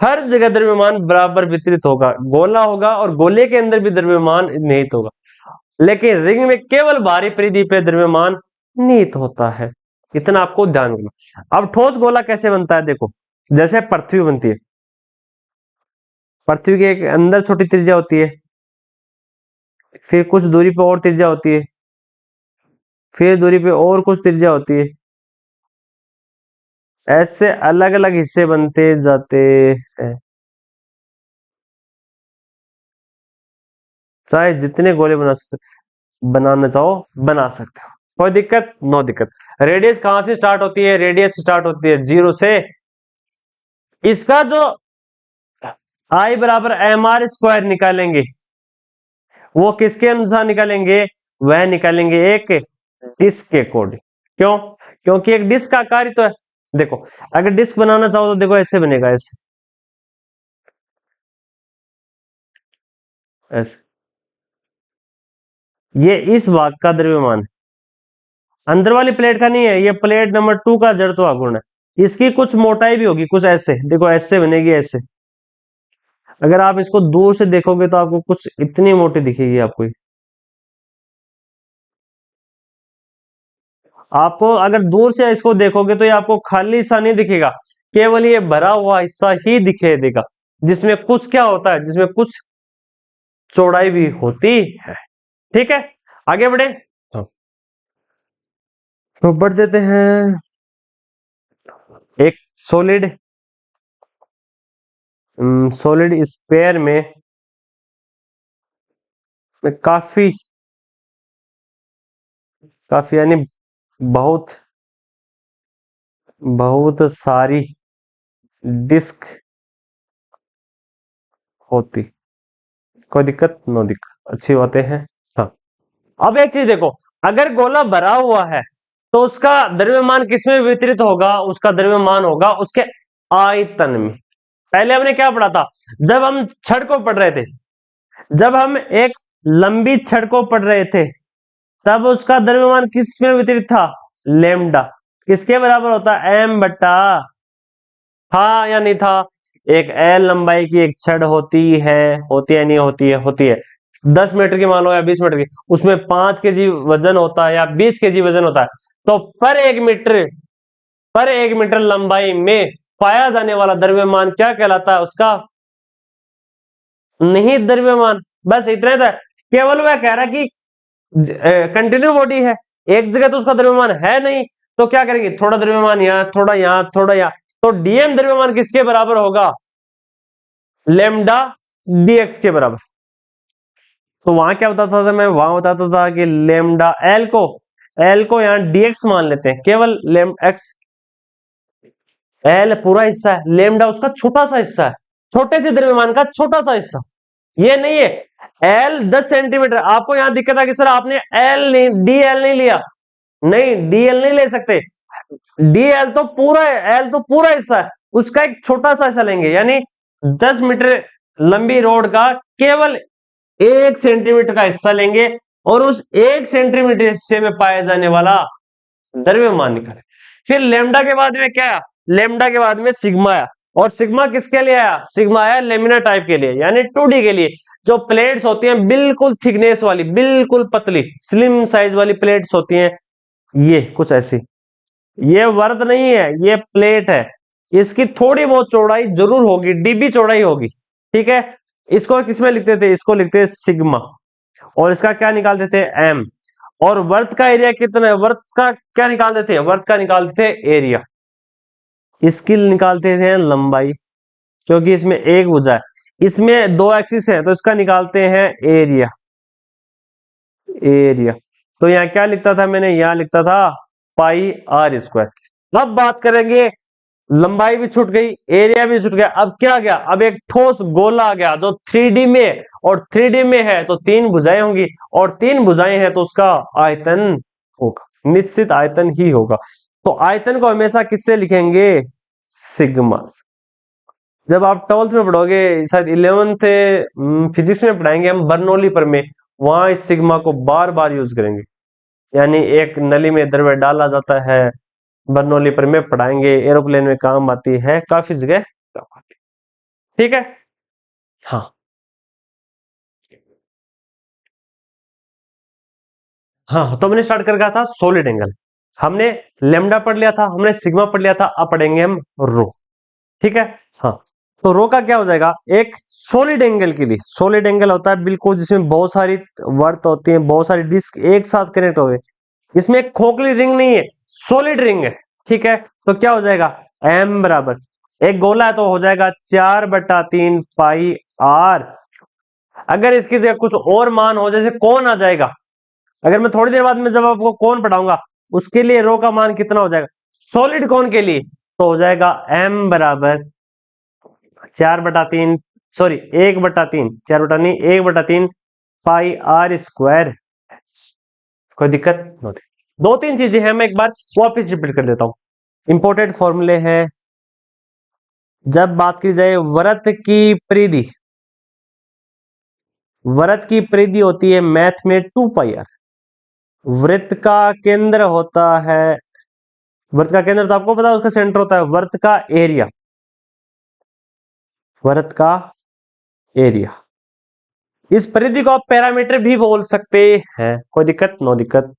हर जगह द्रव्यमान बराबर वितरित होगा, गोला होगा और गोले के अंदर भी द्रव्यमान निहित होगा, लेकिन रिंग में केवल बाहरी परिधि पे द्रव्यमान निहित होता है। इतना आपको ध्यान रखना। अब ठोस गोला कैसे बनता है देखो, जैसे पृथ्वी बनती है, पृथ्वी के एक अंदर छोटी त्रिज्या होती है, फिर कुछ दूरी पे और त्रिज्या होती है, फिर दूरी पे और कुछ त्रिज्या होती है, ऐसे अलग अलग हिस्से बनते जाते हैं। चाहे जितने गोले बनाना चाहो बना सकते हो, कोई दिक्कत नो दिक्कत। रेडियस कहां से स्टार्ट होती है? रेडियस स्टार्ट होती है 0 से। इसका जो आई बराबर एम आर स्क्वायर निकालेंगे, वो किसके अनुसार निकालेंगे? वह निकालेंगे एक डिस्क के अकॉर्डिंग। क्यों? क्योंकि एक डिस्क का आकार ही तो है। देखो, अगर डिस्क बनाना चाहो तो देखो ऐसे बनेगा, ऐसे ऐसे। ये इस भाग का द्रव्यमान है, अंदर वाली प्लेट का नहीं है, ये प्लेट नंबर 2 का जड़त्व आघूर्ण है। इसकी कुछ मोटाई भी होगी, कुछ ऐसे, देखो ऐसे बनेगी, ऐसे। अगर आप इसको दूर से देखोगे तो आपको कुछ इतनी मोटी दिखेगी आपको। आपको अगर दूर से इसको देखोगे तो ये आपको खाली हिस्सा नहीं दिखेगा, केवल ये भरा हुआ हिस्सा ही दिखे देगा, जिसमें कुछ क्या होता है, जिसमें कुछ चौड़ाई भी होती है। ठीक है, आगे बढ़े। हाँ, तो बढ़ देते हैं। एक सॉलिड सॉलिड स्फीयर में काफी काफी यानी बहुत बहुत सारी डिस्क होती, कोई दिक्कत नो दिक्कत, अच्छी बातें हैं। हाँ, अब एक चीज देखो, अगर गोला भरा हुआ है तो उसका द्रव्यमान किसमें वितरित होगा? उसका द्रव्यमान होगा उसके आयतन में। पहले हमने क्या पढ़ा था? जब हम छड़ को पढ़ रहे थे, जब हम एक लंबी छड़ को पढ़ रहे थे, तब उसका द्रव्यमान किस में वितरित था? लेमडा। किसके बराबर होता? एम बट्टा, था या नहीं था? एक एल लंबाई की एक छड़ होती है नहीं होती है? होती है। 10 मीटर की मान लो या 20 मीटर की, उसमें 5 kg वजन होता है या 20 kg वजन होता है, तो पर एक मीटर लंबाई में पाया जाने वाला द्रव्यमान क्या कहलाता है? उसका निहित द्रव्यमान। बस इतना ही था। केवल वह कह रहा कि कंटिन्यू बॉडी है, एक जगह तो उसका द्रव्यमान है नहीं, तो क्या करेंगे? थोड़ा द्रव्यमान यहाँ, थोड़ा यहाँ, थोड़ा यहाँ, तो डीएम द्रव्यमान किसके बराबर होगा? लेमडा डीएक्स के बराबर। तो वहां क्या बताता था मैं? वहां बताता था कि लेमडा एल को यहाँ डीएक्स मान लेते हैं, केवल लेम एक्स। एल पूरा हिस्सा है, लेमडा उसका छोटा सा हिस्सा है, छोटे से द्रव्यमान का छोटा सा हिस्सा। ये नहीं है एल 10 सेंटीमीटर। आपको यहां दिक्कत आ कि सर आपने एल नहीं, डीएल नहीं लिया। नहीं, डीएल नहीं ले सकते। डीएल तो पूरा है, एल तो पूरा हिस्सा है, उसका एक छोटा सा हिस्सा लेंगे, यानी 10 मीटर लंबी रोड का केवल 1 सेंटीमीटर का हिस्सा लेंगे और उस 1 सेंटीमीटर हिस्से में पाए जाने वाला द्रव्यमान निकाले। फिर लेमडा के बाद में क्या आया? लेमडा के बाद में सिग्मा आया। और सिग्मा किसके लिए आया? सिग्मा आया लेमिना टाइप के लिए, यानी 2D के लिए। जो प्लेट्स होती हैं बिल्कुल थिकनेस वाली, बिल्कुल पतली स्लिम साइज वाली प्लेट्स होती हैं, ये कुछ ऐसी। ये वर्द नहीं है, ये प्लेट है। इसकी थोड़ी बहुत चौड़ाई जरूर होगी, डीबी चौड़ाई होगी, ठीक है। इसको किसमें लिखते थे? इसको लिखते थे सिग्मा, और इसका क्या निकालते थे? एम। और वर्त का एरिया कितना है? वर्त का क्या निकालते थे? वर्त का निकालते थे एरिया। इसकी निकालते थे लंबाई, क्योंकि इसमें एक भुजा है, इसमें 2 एक्सिस है, तो इसका निकालते हैं एरिया। एरिया तो यहाँ क्या लिखता था मैंने? यहाँ लिखता था पाई आर स्क्वायर। अब बात करेंगे लंबाई भी छूट गई, एरिया भी छूट गया। अब क्या आ गया, अब एक ठोस गोला आ गया जो 3D में है, और 3D में है तो तीन भुजाएं होंगी, और तीन भुजाएं हैं तो उसका आयतन होगा, निश्चित आयतन ही होगा। तो आयतन को हमेशा किससे लिखेंगे, सिग्मा। जब आप 12th में पढ़ोगे, शायद 11th फिजिक्स में पढ़ाएंगे हम बर्नौली प्रमेय, वहां इस सिग्मा को बार बार यूज करेंगे। यानी एक नली में द्रव्य डाला जाता है, बर्नौली प्रमेय पढ़ाएंगे, एरोप्लेन में काम आती है, काफी जगह काम आती है। ठीक है, हाँ हाँ। तो हमने स्टार्ट कर रखा था सॉलिड एंगल, हमने लेमडा पढ़ लिया था, हमने सिग्मा पढ़ लिया था, अब पढ़ेंगे हम रो। ठीक है, हाँ। तो रो का क्या हो जाएगा, एक सॉलिड एंगल के लिए, सॉलिड एंगल होता है बिल्कुल जिसमें बहुत सारी वर्त होती है, बहुत सारी डिस्क एक साथ कनेक्ट हो गए, इसमें एक खोखली रिंग नहीं है, सॉलिड रिंग है। ठीक है, तो क्या हो जाएगा, एम बराबर, एक गोला है तो हो जाएगा 4/3 पाई आर। अगर इसकी जगह कुछ और मान हो, जैसे कौन आ जाएगा, अगर मैं थोड़ी देर बाद में जब आपको कौन पढ़ाऊंगा, उसके लिए रो का मान कितना हो जाएगा, सॉलिड कौन के लिए तो हो जाएगा एम बराबर 4/3, सॉरी 1/3, 4 नहीं 1/3 पाई आर स्क्वायर। कोई दिक्कत नहीं। दो तीन चीजें हैं, मैं एक बार वापिस रिपीट कर देता हूं, इंपोर्टेंट फॉर्मूले हैं। जब बात की जाए वृत्त की परिधि, वृत्त की परिधि होती है मैथ में 2 पाई आर। वृत्त का केंद्र होता है, वृत्त का केंद्र तो आपको पता है, उसका सेंटर होता है, वृत्त का एरिया, वृत्त का एरिया। इस परिधि को आप पैरामीटर भी बोल सकते हैं, कोई दिक्कत, नो दिक्कत,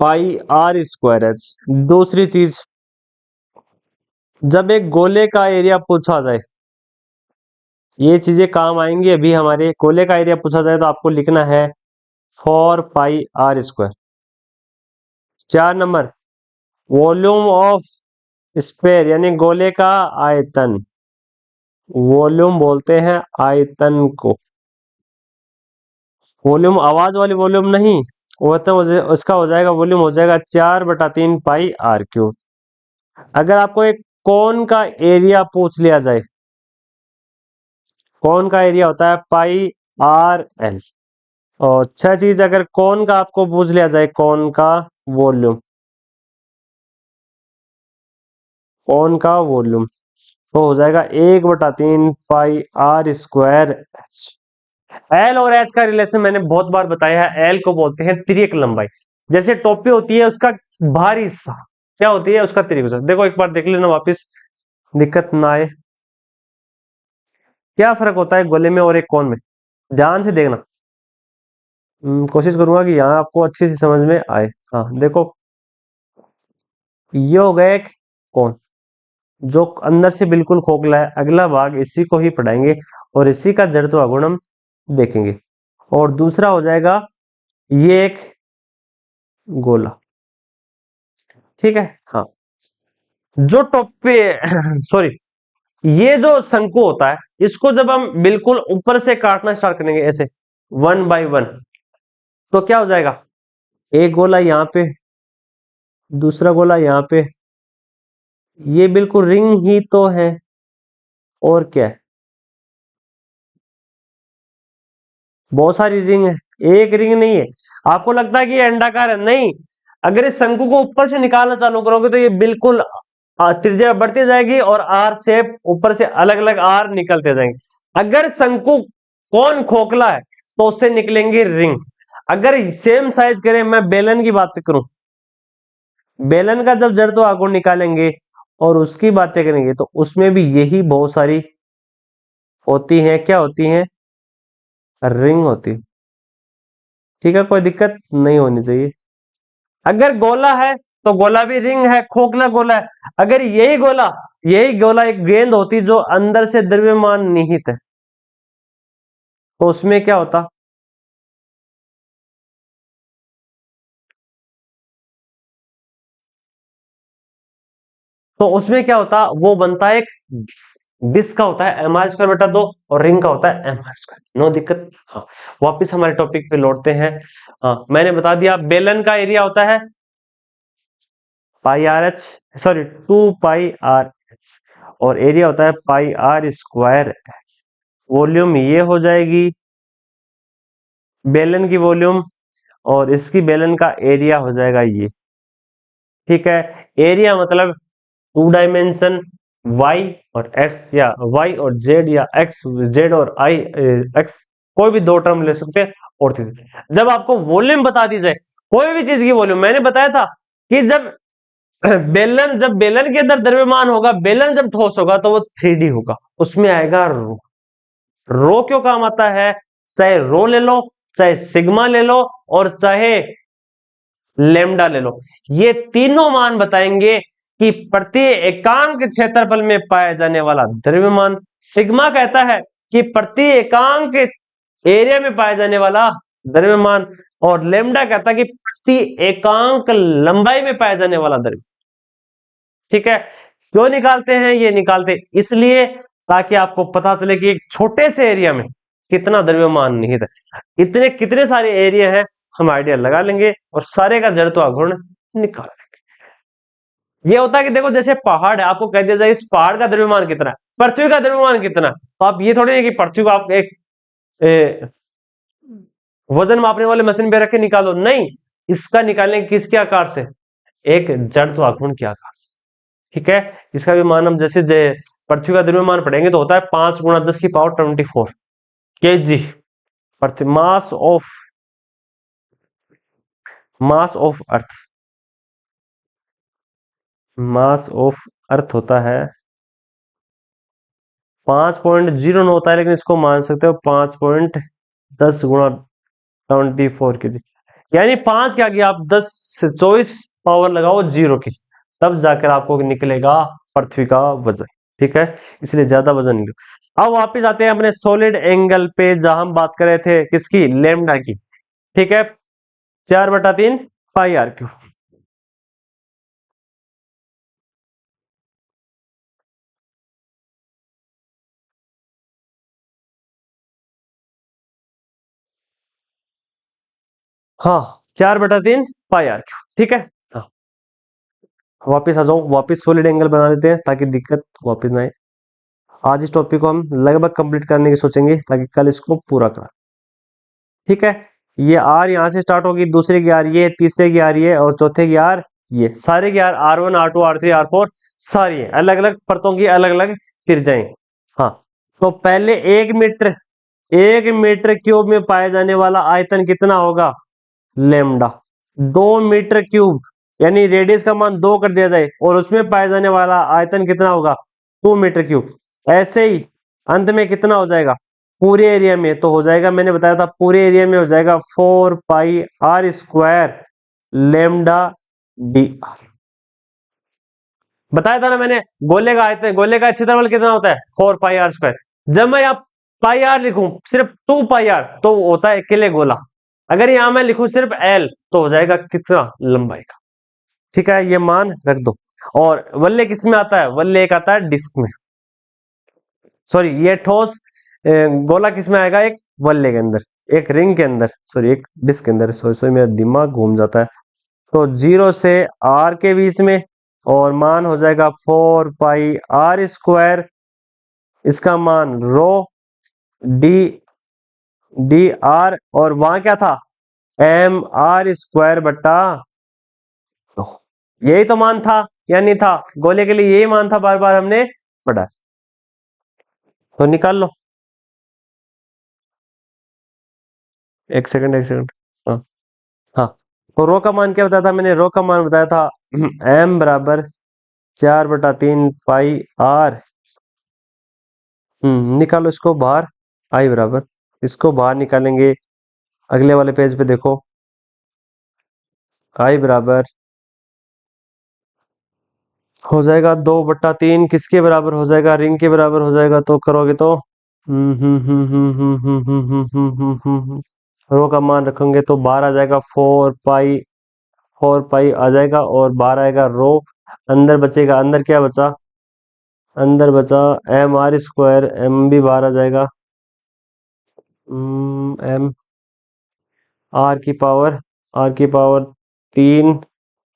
पाई आर स्क्वायर एच। दूसरी चीज, जब एक गोले का एरिया पूछा जाए, ये चीजें काम आएंगी अभी हमारे, गोले का एरिया पूछा जाए तो आपको लिखना है 4 pi are square. 4 number, volume of sphere यानी गोले का आयतन, वॉल्यूम बोलते हैं आयतन को, वॉल्यूम आवाज वाली वॉल्यूम नहीं, वो तो उसका हो जाएगा, वॉल्यूम हो जाएगा 4/3 पाई आर क्यूब। अगर आपको एक कोन का एरिया पूछ लिया जाए, कोन का एरिया होता है पाई आर एल। और छह चीज, अगर कोन का आपको पूछ लिया जाए, कोन का वॉल्यूम, कोन का वॉल्यूम तो हो जाएगा 1/3 पाई आर स्क्वायर एच। एल और एच का रिलेशन मैंने बहुत बार बताया है, एल को बोलते हैं तिर्यक लंबाई, जैसे टोपी होती है उसका बाहरी हिस्सा क्या होती है, उसका तिर्यक हिस्सा। देखो एक बार देख लेना वापिस, दिक्कत ना आए। क्या फर्क होता है गोले में और एक कोन में, ध्यान से देखना। कोशिश करूंगा कि यहाँ आपको अच्छी से समझ में आए। हाँ देखो, ये हो गया एक कोन जो अंदर से बिल्कुल खोखला है, अगला भाग इसी को ही पढ़ाएंगे और इसी का जड़त्व गुण हम देखेंगे। और दूसरा हो जाएगा ये एक गोला। ठीक है, हाँ। जो टोपे सॉरी, ये जो शंकु होता है, इसको जब हम बिल्कुल ऊपर से काटना स्टार्ट करेंगे ऐसे 1 बाय 1, तो क्या हो जाएगा, एक गोला यहाँ पे, दूसरा गोला यहाँ पे, ये बिल्कुल रिंग ही तो है, और क्या है, बहुत सारी रिंग है, एक रिंग नहीं है। आपको लगता है कि ये अंडाकार है, नहीं। अगर इस शंकु को ऊपर से निकालना चालू करोगे तो ये बिल्कुल त्रिज्या बढ़ती जाएगी और आर शेप ऊपर से अलग अलग आर निकलते जाएंगे। अगर शंकु कौन खोखला है तो उससे निकलेंगे रिंग। अगर सेम साइज करें, मैं बेलन की बात करूं, बेलन का जब जड़ तो आगुण निकालेंगे और उसकी बातें करेंगे तो उसमें भी यही बहुत सारी होती हैं, क्या होती हैं, रिंग होती। ठीक है, कोई दिक्कत नहीं होनी चाहिए। अगर गोला है तो गोला भी रिंग है, खोखला गोला है। अगर यही गोला एक गेंद होती जो अंदर से द्रव्यमान निहित है, तो उसमें क्या होता, तो उसमें क्या होता, वो बनता है एक डिस्क का होता है mr²/2 और रिंग का होता है mr²। नो दिक्कत, हाँ। वापिस हमारे टॉपिक पे लौटते हैं। हाँ, मैंने बता दिया बेलन का एरिया होता है pi R H, sorry 2 pi R और एरिया होता है pi are square H. Volume ये हो जाएगी बेलन की वॉल्यूम, और इसकी बेलन का एरिया हो जाएगा ये। ठीक है, एरिया मतलब टू डायमेंशन वाई और एक्स, या वाई और जेड, या एक्स जेड और आई एक्स, कोई भी दो टर्म ले सकते हैं। और जब आपको वॉल्यूम बता दी जाए कोई भी चीज की वॉल्यूम, मैंने बताया था कि जब बेलन के अंदर द्रव्यमान होगा, बेलन जब ठोस होगा तो वो 3D होगा, उसमें आएगा रो। रो क्यों काम आता है? चाहे रो ले लो, चाहे सिग्मा ले लो, और चाहे लेमडा ले लो, ये तीनों मान बताएंगे कि प्रति एकांक क्षेत्रफल में पाया जाने वाला द्रव्यमान। सिग्मा कहता है कि प्रति एकांक एरिया में पाया जाने वाला द्रव्यमान, और लेमडा कहता है कि प्रति एकांक लंबाई में पाया जाने वाला द्रव्यमान। ठीक है, क्यों निकालते हैं? ये निकालते इसलिए ताकि आपको पता चले कि एक छोटे से एरिया में कितना द्रव्यमान निहित है। इतने कितने सारे एरिया हैं हम आइडिया लगा लेंगे और सारे का जड़त्व आघूर्ण निकाल लेंगे। ये होता है कि देखो जैसे पहाड़ है, आपको कह दिया जाए इस पहाड़ का द्रव्यमान कितना है, पृथ्वी का द्रव्यमान कितना है, तो आप ये थोड़ी है कि पृथ्वी को आप एक वजन मापने वाले मशीन पे रख के निकालो, नहीं, इसका निकालने किसके आकार से? एक जड़त्व आघूर्ण के आकार से। ठीक है, इसका भी मान हम जैसे पृथ्वी का द्रव्यमान पढ़ेंगे तो होता है 5 × 10⁻24 kg Prithvi, mass of earth, mass of earth होता है 5.09 होता है, लेकिन इसको मान सकते हो 5.10 × 24 kg, यानी 5 के आगे आप 10 से 24 पावर लगाओ जीरो की, तब जाकर आपको निकलेगा पृथ्वी का वजन। ठीक है, इसलिए ज्यादा वजन निकलेगा। अब वापिस आते हैं अपने सॉलिड एंगल पे, जहां हम बात कर रहे थे किसकी? लेमडा की। ठीक है, 4/3 पाई आर क्यू। हाँ, 4/3 पाई आर क्यू। ठीक है, हाँ, वापिस आ जाओ, वापिस सॉलिड एंगल बना देते हैं ताकि दिक्कत वापिस ना आए। आज इस टॉपिक को हम लगभग कंप्लीट करने की सोचेंगे ताकि कल इसको पूरा करें। ठीक है, ये आर यहां से स्टार्ट होगी, दूसरे की आर ये, तीसरे की आर ये, और चौथे की आर ये, सारे की are R1 R2 R3 R4 सारी अलग अलग परतों की अलग अलग त्रिज्याएं। हाँ, तो पहले 1 मीटर क्यूब में पाए जाने वाला आयतन कितना होगा? लेमडा। 2 मीटर क्यूब, यानी रेडियस का मान 2 कर दिया जाए और उसमें पाए जाने वाला आयतन कितना होगा? 2 मीटर क्यूब। ऐसे ही अंत में कितना हो जाएगा पूरे एरिया में? तो हो जाएगा, मैंने बताया था पूरे एरिया में हो जाएगा 4 पाई r² लेमडा डी आर। बताया था ना मैंने, गोले का आयतन, गोले का क्षेत्रफल कितना होता है? 4 पाई r²। जब मैं यहाँ पाई आर लिखूं, सिर्फ 2 पाई r, तो होता है अकेले गोला। अगर यहां मैं लिखूं सिर्फ l, तो हो जाएगा कितना? लंबाई का। ठीक है, ये मान रख दो। और वल्ले किस में आता है? वल्ले एक आता है डिस्क में, सॉरी ये ठोस गोला किस में आएगा? एक वल्ले के अंदर, एक रिंग के अंदर, सॉरी एक डिस्क के अंदर, सॉरी सॉरी मेरा दिमाग घूम जाता है। तो 0 से r के बीच में, और मान हो जाएगा 4 पाई r²। इसका मान रो डी डी आर, और वहां क्या था? mr²/। यही तो मान था या नहीं था? गोले के लिए यही मान था, बार बार हमने पढ़ा, तो निकाल लो। एक सेकंड, एक सेकंड। हाँ हाँ, तो रो का मान क्या बताया था मैंने? रो का मान बताया था m बराबर 4/3 पाई r। निकालो इसको बाहर, i बराबर, इसको बाहर निकालेंगे। अगले वाले पेज पे देखो, i बराबर हो जाएगा 2/3, किसके बराबर हो जाएगा? रिंग के बराबर हो जाएगा। तो करोगे तो रो का मान रखेंगे तो बाहर आ जाएगा 4 पाई आ जाएगा, और बाहर आएगा रो। अंदर बचेगा, अंदर क्या बचा? अंदर बचा mr², m भी बाहर आ जाएगा, m r की पावर 3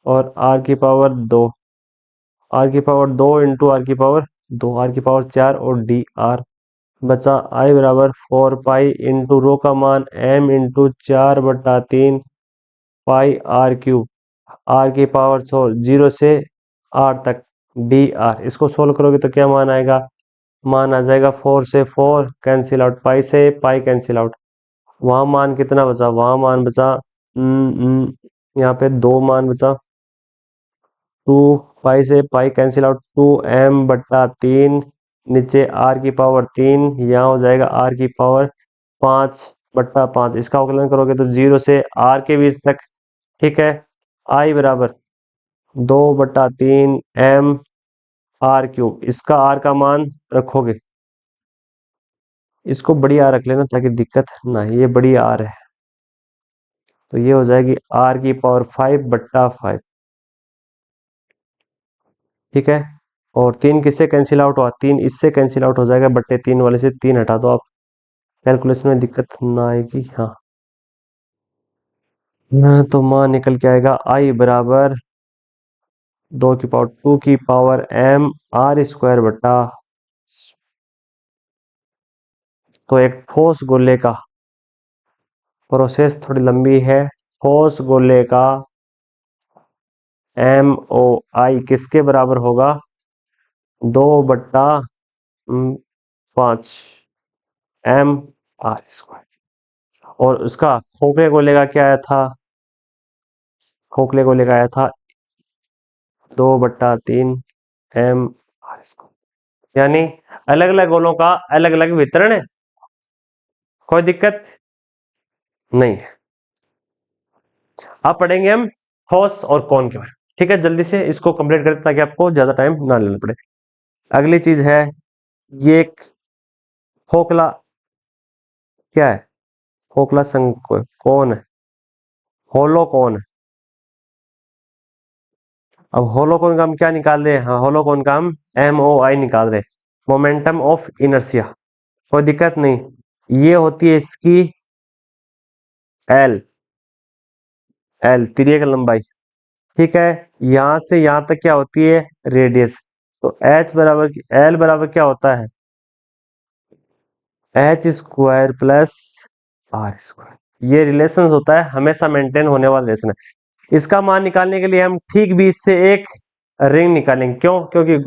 और r की पावर 2, आर की पावर 2 इंटू आर की पावर 2, आर की पावर 4 और डी आर बचा आई बराबर 4 पाई इंटू रो का मान m into 4/3 pi r cube, r की पावर 0 से आर तक डी आर। इसको सोल्व करोगे तो क्या मान आएगा? मान आ जाएगा 4 से 4 कैंसिल आउट, पाई से पाई कैंसिल आउट। वहां मान कितना बचा? वहां मान बचा यहाँ पे 2 मान बचा, 2 पाई से पाई कैंसिल आउट, 2m/3 नीचे आर की पावर 3, यहाँ हो जाएगा आर की पावर 5/5। इसका अवकलन करोगे तो 0 से आर के बीच तक, ठीक है। आई बराबर 2/3 m आर क्यूब, इसका आर का मान रखोगे, इसको बड़ी आर रख लेना ताकि दिक्कत ना, ये बड़ी आर है तो ये हो जाएगी आर की पावर 5/5, ठीक है। और 3 किससे कैंसिल आउट हुआ? 3 इससे कैंसिल आउट हो जाएगा, बट्टे 3 वाले से 3 हटा दो आप, कैलकुलेशन में दिक्कत ना आएगी। हाँ तो मान निकल के आएगा आई बराबर 2 की पावर m आर स्क्वायर बटा, तो एक ठोस गोले का प्रोसेस थोड़ी लंबी है। ठोस गोले का MOI किसके बराबर होगा? 2/5 m आर स्क्वायर। और उसका खोखले गोले का क्या आया था? खोखले गोले का आया था 2/3 m आर स्क्वायर। यानी अलग अलग गोलों का अलग अलग वितरण है, कोई दिक्कत नहीं है। अब पढ़ेंगे हम ठोस और कौन के बारे में, ठीक है। जल्दी से इसको कंप्लीट करते ताकि आपको ज्यादा टाइम ना लेना पड़े। अगली चीज है ये एक खोखला, क्या है? खोखला संग कौन है? होलो कौन है? अब होलो कौन का हम क्या निकाल रहे हैं? हाँ, होलो कौन का हम MOI निकाल रहे हैं, मोमेंटम ऑफ इनर्शिया। कोई दिक्कत नहीं। ये होती है इसकी L तिर्यक लंबाई, ठीक है। यहां से यहां तक क्या होती है? रेडियस। तो H बराबर L बराबर क्या होता है? H square plus r square. ये रिलेशन होता है, हमेशा मेंटेन होने वाला रिलेशन है। इसका मान निकालने के लिए हम ठीक बीच से एक रिंग निकालेंगे। क्यों? क्योंकि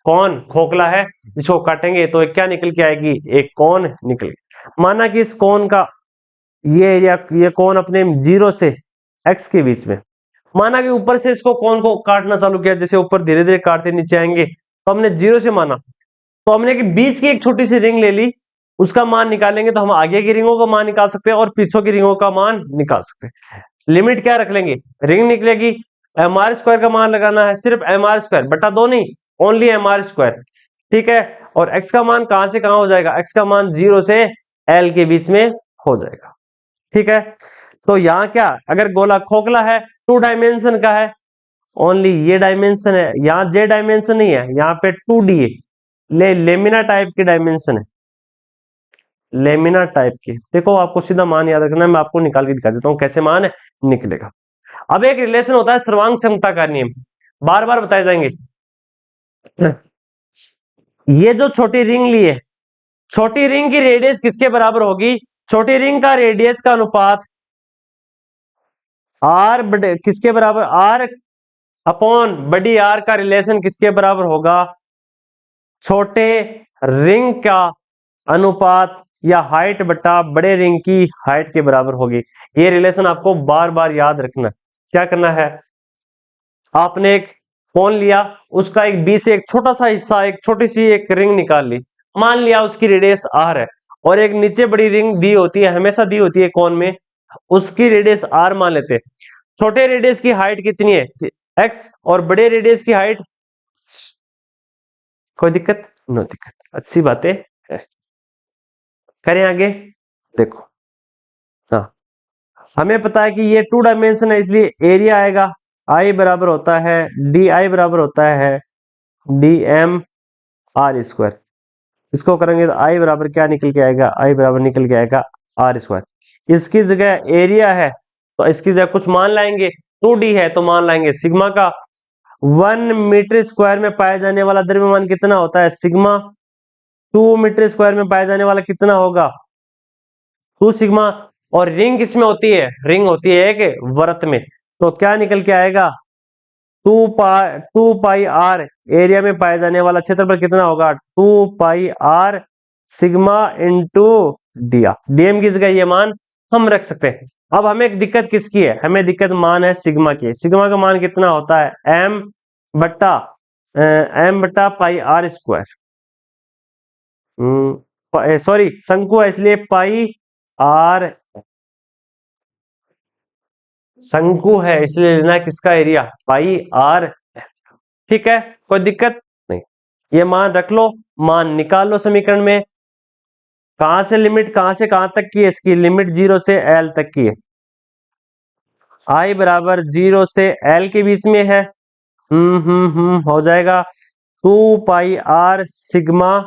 कौन खोखला है, जिसको काटेंगे तो क्या निकल के आएगी? एक कौन निकल। माना कि इस कौन का ये एरिया, ये कौन अपने 0 से x के बीच में, माना कि ऊपर से इसको कौन को काटना चालू किया, जैसे ऊपर धीरे धीरे काटते नीचे आएंगे, तो हमने 0 से माना, तो हमने कि बीच की एक छोटी सी रिंग ले ली, उसका मान निकालेंगे तो हम आगे की रिंगों का मान निकाल सकते हैं और पीछे की रिंगों का मान निकाल सकते हैं। लिमिट क्या रख लेंगे? रिंग निकलेगी, एम आर स्क्वायर का मान लगाना है, सिर्फ एम आर स्क्वायर बटा 2 नहीं, ओनली एम आर स्क्वायर, ठीक है। और x का मान कहां से कहां हो जाएगा? x का मान 0 से l के बीच में हो जाएगा, ठीक है। तो यहाँ क्या, अगर गोला खोखला है, 2 डायमेंशन का है, ओनली ये डायमेंशन है, यहाँ जे डायमेंशन नहीं है, यहाँ पे 2D है, लेमिना टाइप के डायमेंशन है, लेमिना टाइप के। देखो आपको सीधा मान याद रखना है, मैं आपको निकाल के दिखा देता हूँ कैसे मान निकलेगा। अब एक रिलेशन होता है सर्वांग क्षमता का नियम, बार बार बताए जाएंगे। ये जो छोटी रिंग ली है, छोटी रिंग की रेडियस किसके बराबर होगी? छोटी रिंग का रेडियस का अनुपात आर किसके बराबर? आर अपॉन बड़ी आर का रिलेशन किसके बराबर होगा? छोटे रिंग का अनुपात या हाइट बटा बड़े रिंग की हाइट के बराबर होगी। ये रिलेशन आपको बार बार याद रखना। क्या करना है? आपने एक कोन लिया, उसका एक बी से एक छोटा सा हिस्सा, एक छोटी सी एक रिंग निकाल ली, मान लिया उसकी रेडियस आर है, और एक नीचे बड़ी रिंग दी होती है, हमेशा दी होती है कोन में, उसकी रेडियस आर मान लेते हैं। छोटे रेडियस की हाइट कितनी है? एक्स, और बड़े रेडियस की हाइट, कोई दिक्कत? नो दिक्कत, अच्छी बातें है। करें आगे, देखो। हाँ, हमें पता है कि ये 2 डायमेंशन है, इसलिए एरिया आएगा आई बराबर होता है डी, आई बराबर होता है डी एम आर स्क्वायर। इसको करेंगे तो आई बराबर क्या निकल के आएगा? आई बराबर निकल के आएगा आर स्क्वायर। इसकी जगह एरिया है तो इसकी जगह कुछ मान लाएंगे, 2D है तो मान लाएंगे सिग्मा का, 1 मीटर स्क्वायर में पाया जाने वाला द्रव्यमान कितना होता है सिग्मा। 2 मीटर स्क्वायर में पाया जाने वाला कितना होगा 2 सिग्मा। और रिंग किसमें होती है, रिंग होती है एक वृत्त में, तो क्या निकल के आएगा 2 पाई आर एरिया में पाया जाने वाला क्षेत्रफल कितना होगा 2 pi R sigma into DR. DM की जगह ये मान हम रख सकते हैं। अब हमें एक दिक्कत किसकी है, हमें दिक्कत मान है सिग्मा की। सिग्मा का मान कितना होता है एम बट्टा पाई आर स्क्वायर। सॉरी शंकु है इसलिए पाई आर, शंकु है इसलिए लेना किसका एरिया पाई आर। ठीक है, कोई दिक्कत नहीं, ये मान रख लो, मान निकाल लो समीकरण में। कहां से लिमिट, कहां से कहां तक की है इसकी लिमिट 0 से एल तक की है। आई बराबर 0 से एल के बीच में है। हो जाएगा 2 पाई आर सिग्मा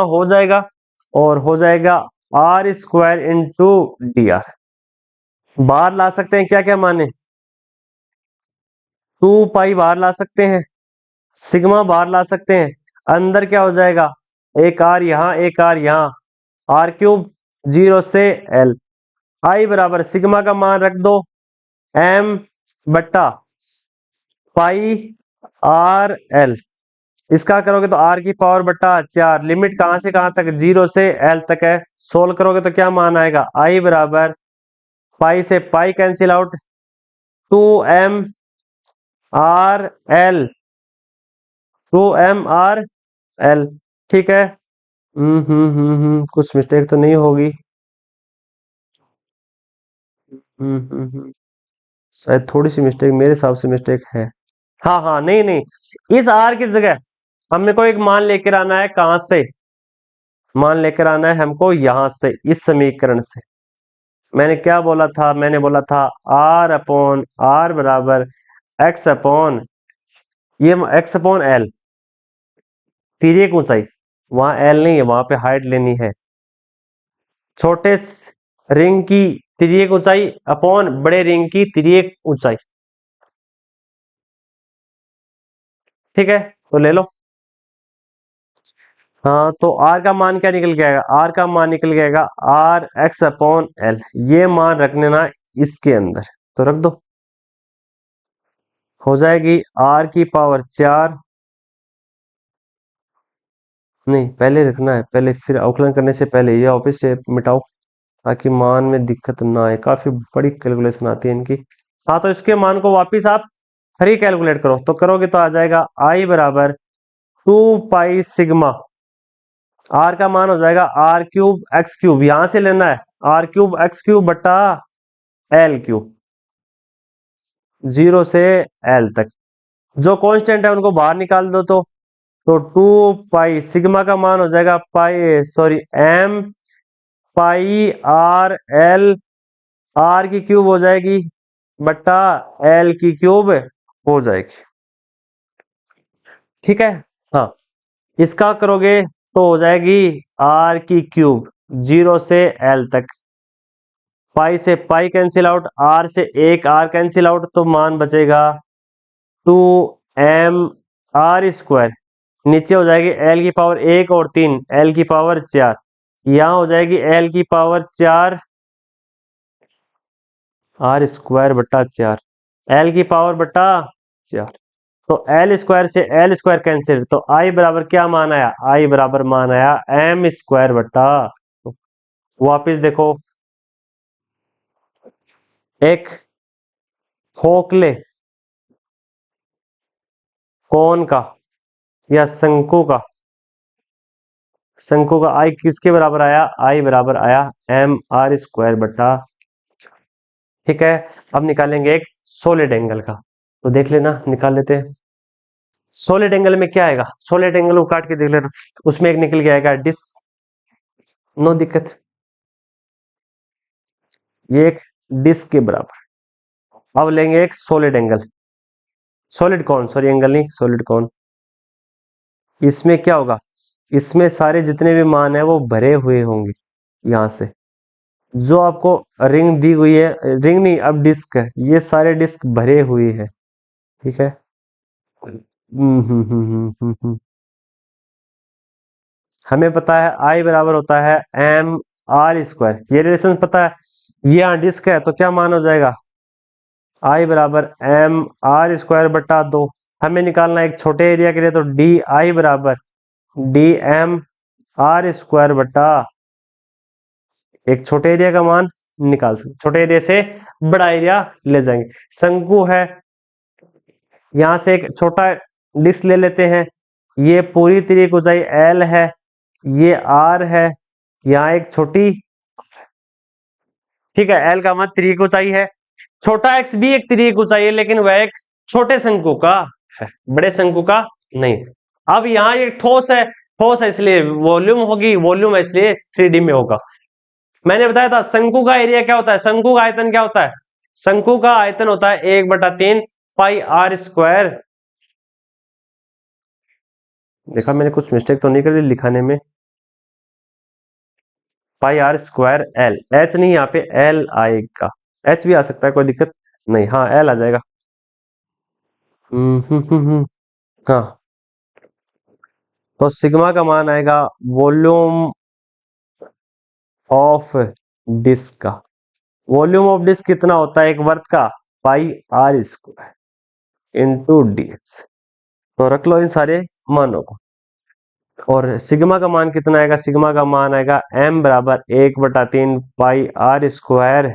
हो जाएगा, और हो जाएगा r square into d r. बाहर ला सकते हैं क्या क्या माने, 2 पाई बाहर ला सकते हैं, सिग्मा बाहर ला सकते हैं, अंदर क्या हो जाएगा एक आर यहाँ एक आर यहाँ, आर क्यूब 0 से एल। आई बराबर सिग्मा का मान रख दो एम बट्टा पाई आर एल। इसका करोगे तो आर की पावर बट्टा 4, लिमिट कहां से कहां तक 0 से एल तक है। सोल्व करोगे तो क्या मान आएगा आई बराबर पाई से pi cancel out 2 m r l 2 m r l। ठीक है, कुछ मिस्टेक तो नहीं होगी। शायद थोड़ी सी मिस्टेक, मेरे हिसाब से मिस्टेक है। हाँ हाँ, नहीं नहीं, इस आर की जगह हमने को एक मान लेकर आना है, कहां से मान लेकर आना है हमको, यहां से इस समीकरण से। मैंने क्या बोला था, मैंने बोला था आर अपॉन आर बराबर एक्स अपॉन ये एक्स अपॉन एल, तिर्यक ऊंचाई, वहां एल नहीं है, वहां पे हाइट लेनी है। छोटे रिंग की तिर्यक ऊंचाई अपॉन बड़े रिंग की तिर्यक ऊंचाई। ठीक है, तो ले लो। हाँ, तो आर का मान क्या निकल के आएगा, आर का मान निकल के आएगा आर एक्स अपॉन एल। ये मान रखने ना इसके अंदर, तो रख दो, हो जाएगी आर की पावर 4। नहीं, पहले रखना है, पहले फिर अवकलन करने से पहले ये ऑफिस से मिटाओ, ताकि मान में दिक्कत ना आए। काफी बड़ी कैलकुलेशन आती है इनकी। हाँ, तो इसके मान को वापिस आप फ्री कैलकुलेट करो, तो करोगे तो आ जाएगा आई बराबर 2 पाई सिग्मा। आर का मान हो जाएगा आर क्यूब एक्स क्यूब, यहां से लेना है आर क्यूब एक्स क्यूब बटा एल क्यूब, 0 से एल तक। जो कांस्टेंट है उनको बाहर निकाल दो, तो 2 पाई सिग्मा का मान हो जाएगा pi sorry M pi R L, R की क्यूब हो जाएगी बट्टा एल की क्यूब हो जाएगी। ठीक है, हाँ, इसका करोगे तो हो जाएगी आर की क्यूब 0 से एल तक, पाई से पाई कैंसिल आउट, आर से एक आर कैंसिल आउट, तो मान बचेगा 2 m r स्क्वायर। नीचे हो जाएगी एल की पावर 1 और 3, एल की पावर 4, यहां हो जाएगी एल की पावर 4 आर स्क्वायर बट्टा 4, एल की पावर बट्टा 4। तो एल स्क्वायर से एल स्क्वायर कैंसिल, तो आई बराबर क्या मान आया, आई बराबर मान आया एम स्क्वायर बट्टा, वापिस देखो, एक खोखले कोन का या शंकु का आई किसके बराबर आया, आई बराबर आया mr² बट्टा। ठीक है, अब निकालेंगे एक सॉलिड एंगल का, तो देख लेना, निकाल लेते हैं। सॉलिड एंगल में क्या आएगा, सॉलिड एंगल को काट के देख लेना, उसमें एक निकल के आएगा डिस, नो दिक्कत, ये एक डिस्क के बराबर। अब लेंगे एक सॉलिड एंगल, सॉलिड कौन, सॉरी एंगल नहीं, सॉलिड कौन। इसमें क्या होगा, इसमें सारे जितने भी मान है वो भरे हुए होंगे। यहां से जो आपको रिंग दी हुई है, रिंग नहीं अब डिस्क है, ये सारे डिस्क भरे हुए हैं। ठीक है। हमें पता है आई बराबर होता है एम आर स्क्वायर, ये रिलेशन पता है। ये यहाँ डिस्क है तो क्या मान हो जाएगा, आई बराबर एम आर स्क्वायर बटा 2। हमें निकालना है एक छोटे एरिया के लिए, तो डी आई बराबर डी एम आर स्क्वायर बटा, एक छोटे एरिया का मान निकाल सकते, छोटे एरिया से बड़ा एरिया ले जाएंगे। शंकु है, यहां से एक छोटा डिस्क ले लेते हैं, ये पूरी तिर्यक ऊंचाई एल है, ये आर है, यहाँ एक छोटी, ठीक है, एल का मान तिर्यक ऊंचाई है। छोटा एक्स भी एक तिर्यक ऊंचाई है, लेकिन वह एक छोटे शंकु का है, बड़े शंकु का नहीं। अब यहाँ ये ठोस है, ठोस है इसलिए वॉल्यूम होगी, वॉल्यूम है इसलिए 3D में होगा। मैंने बताया था शंकु का एरिया क्या होता है, शंकु का आयतन क्या होता है, शंकु का आयतन होता है 1/3 पाई आर स्क्वायर। देखा मैंने कुछ मिस्टेक तो नहीं कर दी लिखाने में, पाई आर स्क्वायर एल, एच नहीं यहाँ पे एल आएगा, एच भी आ सकता है कोई दिक्कत नहीं, हाँ एल आ जाएगा। हाँ, तो सिग्मा का मान आएगा वॉल्यूम ऑफ डिस्क का, वॉल्यूम ऑफ डिस्क कितना होता है एक वर्त का, pi are square into D X. तो रख लो इन सारे मानों को, और सिग्मा का मान कितना आएगा, सिग्मा का मान आएगा m बराबर 1/3 पाई आर स्क्वायर